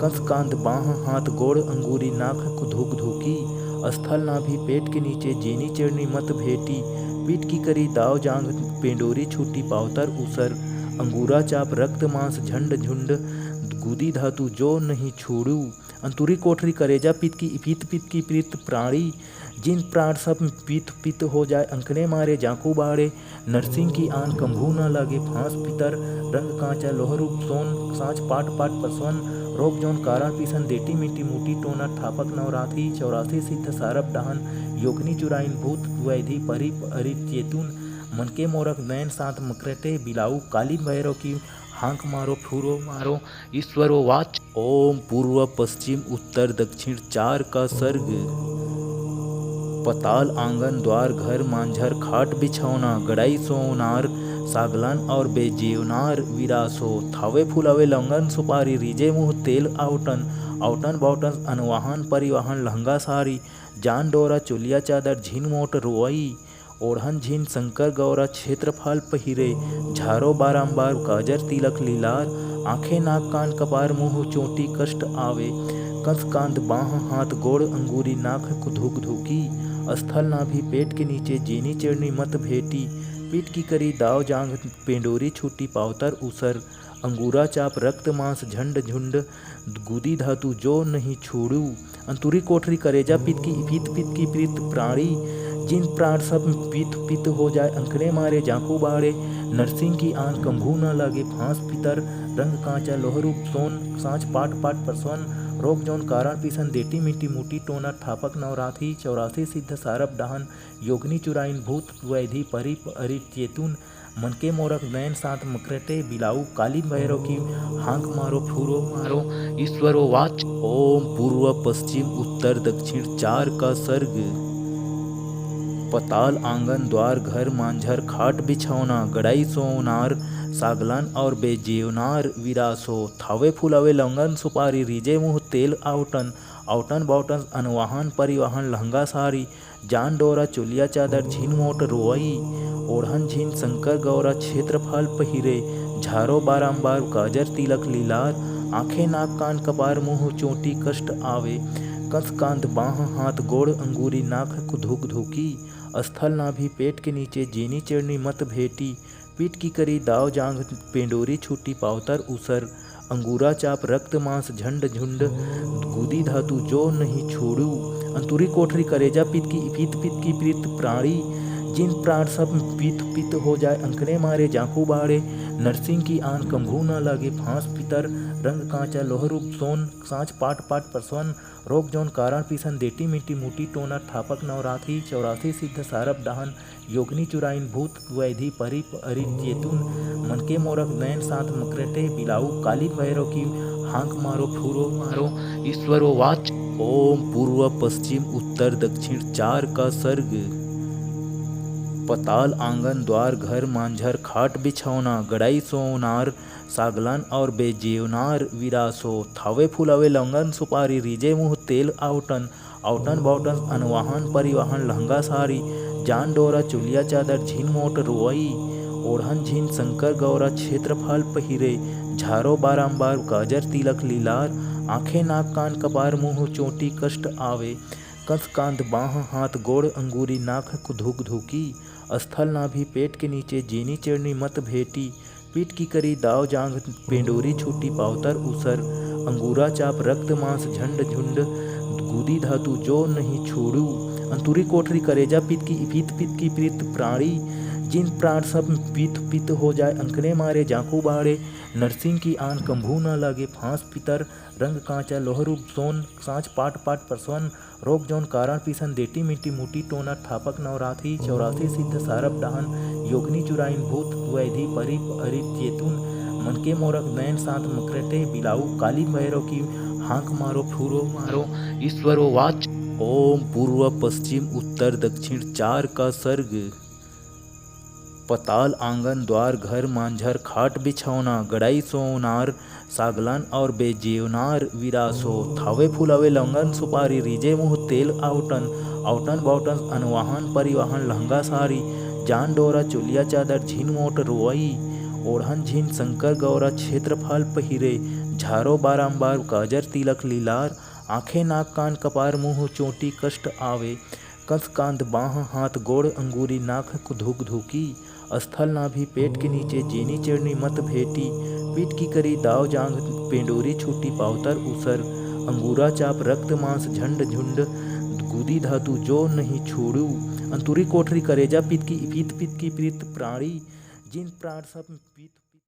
कंस कांध बाह हाथ गोड़ अंगूरी नाक धुक धुकी स्थल नाभि पेट के नीचे जीनी चढ़नी मत भेटी पीठ की करी दाव जांग पेंडोरी छूटी पावतर उसर अंगूरा चाप रक्त मांस झंड झुंड गुदी धातु जो नहीं छोड़ू अंतुरी कोठरी करेजा पित की प्रीत प्राणी जिन प्राण सब पित हो जाए अंकड़े मारे जाकू बाड़े नरसिंह की आन कंभू न लगे फांस पितर रंग कांचा लोहरूप सोन सांच पाट पाट परसवन रोग जौन कारण पीसन देटी मिट्टी मुटी टोना ठापक नवराथी 84 सिद्ध सारब डहन योगनी चुराइन भूत वैधि परि अरित चेतुन मन के मोरक नयन सात मुकरटे बिलाऊ काली भैरव की हांक मारो फूरो मारो ईश्वरो वाच ओम पूर्व पश्चिम उत्तर दक्षिण चार का सर्ग पताल आंगन द्वार घर मांझर खाट बिछौना गड़ाई सोनार सागलान और बेजेवनार विरासो थावे फुलावे लंगन सुपारी रिजे मुँह तेल आवटन आवटन बावटन अनवाहन परिवहन लहंगा साड़ी जान डोरा चोलिया चादर झीन मोट रोई ओढ़न झीन शंकर गौरा क्षेत्रफल पहिरे झारो बारंबार गाजर तिलक लीलार आंखें नाक कान कपार मुँह चोटी कष्ट आवे कंस कांत बाह हाथ गोड़ अंगूरी नाक धुक धुकी स्थल नाभि पेट के नीचे जेनी चढ़नी मत भेटी पीठ की करी दाव जांग पेंडोरी छूटी पावतर उसर अंगूरा चाप रक्त मांस झंड झुंड गुदी धातु जो नहीं छोड़ू अंतुरी कोठरी करेजा पित की प्रीत प्राणी जिन प्राण सब पित हो जाए अंकड़े मारे जाकू बाड़े नरसिंह की आंख कंभू न लगे फांस पितर रंग कांचा लोहरूप सोन सांच पाट पाट परसवन रोग जौन कारण पिसन देटी मिट्टी मुटी टोना ठापक नवराथी 84 सिद्ध सारप डाहन योगनी चुराइन भूत वैधि परि अरि चेतुन मन के मोरक नयन सात मकरटे बिलाऊ काली भैरव की हांक मारो फूरो मारो ईश्वरो वाच ओम पूर्व पश्चिम उत्तर दक्षिण चार का सर्ग पताल आंगन द्वार घर मांझर खाट बिछौना गड़ाई सोनार सागलान और बेजेवनार विरासो थावे फुलावे लंगन सुपारी रिजे मुँह तेल आवटन आवटन बावटन अनवाहन परिवहन लहंगा साड़ी जान डोरा चोलिया चादर झीन मोट रोई ओढ़न झीन शंकर गौरा क्षेत्रफल पहिरे झारो बारंबार गाजर तिलक लीलार आंखें नाक कान कपार मुँह चोटी कष्ट आवे कंस कांत बाह हाथ गोड़ अंगूरी नाक धुक धुकी स्थल नाभि पेट के नीचे जेनी चढ़नी मत भेटी पीठ की करी दाव जांग पेंडोरी छूटी पावतर उसर अंगूरा चाप रक्त मांस झंड झुंड गुदी धातु जो नहीं छोड़ू अंतुरी कोठरी करेजा पित की प्रीत प्राणी जिन प्राण सब पित हो जाए अंकड़े मारे जाकू बाड़े नरसिंह की आन कंभू न लगे फांस पितर रंग कांचा लोहरूप सोन सांच पाट पाट परसवन रोग जौन कारण पिसन देटी मिट्टी मुटी टोना ठापक नवराथी 84 सिद्ध सारप डाहन योगनी चुराइन भूत वैधि परि अरि चेतुन मन के मोरक नयन सात मकरटे बिलाऊ काली भैरव की हांक मारो फूरो मारो ईश्वरो वाच ओम पूर्व पश्चिम उत्तर दक्षिण चार का सर्ग पताल आंगन द्वार घर मांझर खाट बिछौना गड़ाई सोनार सागलान और बेजेवनार विरासो थावे फुलावे लंगन सुपारी रिजे मुँह तेल आवटन आवटन बावटन अनवाहन परिवहन लहंगा साड़ी जान डोरा चोलिया चादर झीन मोट रोई ओढ़न झीन शंकर गौरा क्षेत्रफल पहिरे झारो बारंबार गाजर तिलक लीलार आंखें नाक कान कपार मुँह चोटी कष्ट आवे कंस कांत बाह हाथ गोड़ अंगूरी नाक धुक धुकी स्थल नाभि पेट के नीचे जेनी चढ़नी मत भेटी पीठ की करी दाव जांग पेंडोरी छूटी पावतर उसर अंगूरा चाप रक्त मांस झंड झुंड गुदी धातु जो नहीं छोड़ू अंतुरी कोठरी करेजा पित की प्रीत प्राणी जिन प्राण सब पित हो जाए अंकड़े मारे जाकू बाड़े नरसिंह की आन कंभू न लगे फांस पितर रंग कांचा लोहरूप सोन सांच पाट पाट परसवन रोग जौन कारण पिसन देटी मिट्टी मुटी टोना ठापक नवराथी 84 सिद्ध सारप डाहन योगनी चुराइन भूत वैधि परि अरि चेतुन मन के मोरक नयन सात मकरटे बिलाऊ काली भैरव की हांक मारो फूरो मारो ईश्वरो वाच ओम पूर्व पश्चिम उत्तर दक्षिण चार का सर्ग पताल आंगन द्वार घर मांझर खाट बिछौना गड़ाई सोनार सागलान और बेजेवनार विरासो थावे फुलावे लंगन सुपारी रिजे मुँह तेल आवटन आवटन बावटन अनवाहन परिवहन लहंगा साड़ी जान डोरा चोलिया चादर झीन मोट रोई ओढ़न झीन शंकर गौरा क्षेत्रफल पहिरे झारो बारंबार गाजर तिलक लीलार आंखें नाक कान कपार मुँह चोटी कष्ट आवे कंस कांत बाह हाथ गोड़ अंगूरी नाक धुक धुकी स्थल नाभि पेट के नीचे जेनी चढ़नी मत भेटी पीठ की करी दाव जांग पेंडोरी छूटी पावतर उसर अंगूरा चाप रक्त मांस झंड झुंड गुदी धातु जो नहीं छोड़ू अंतुरी कोठरी करेजा पित की प्रीत प्राणी जिन प्राण सब पित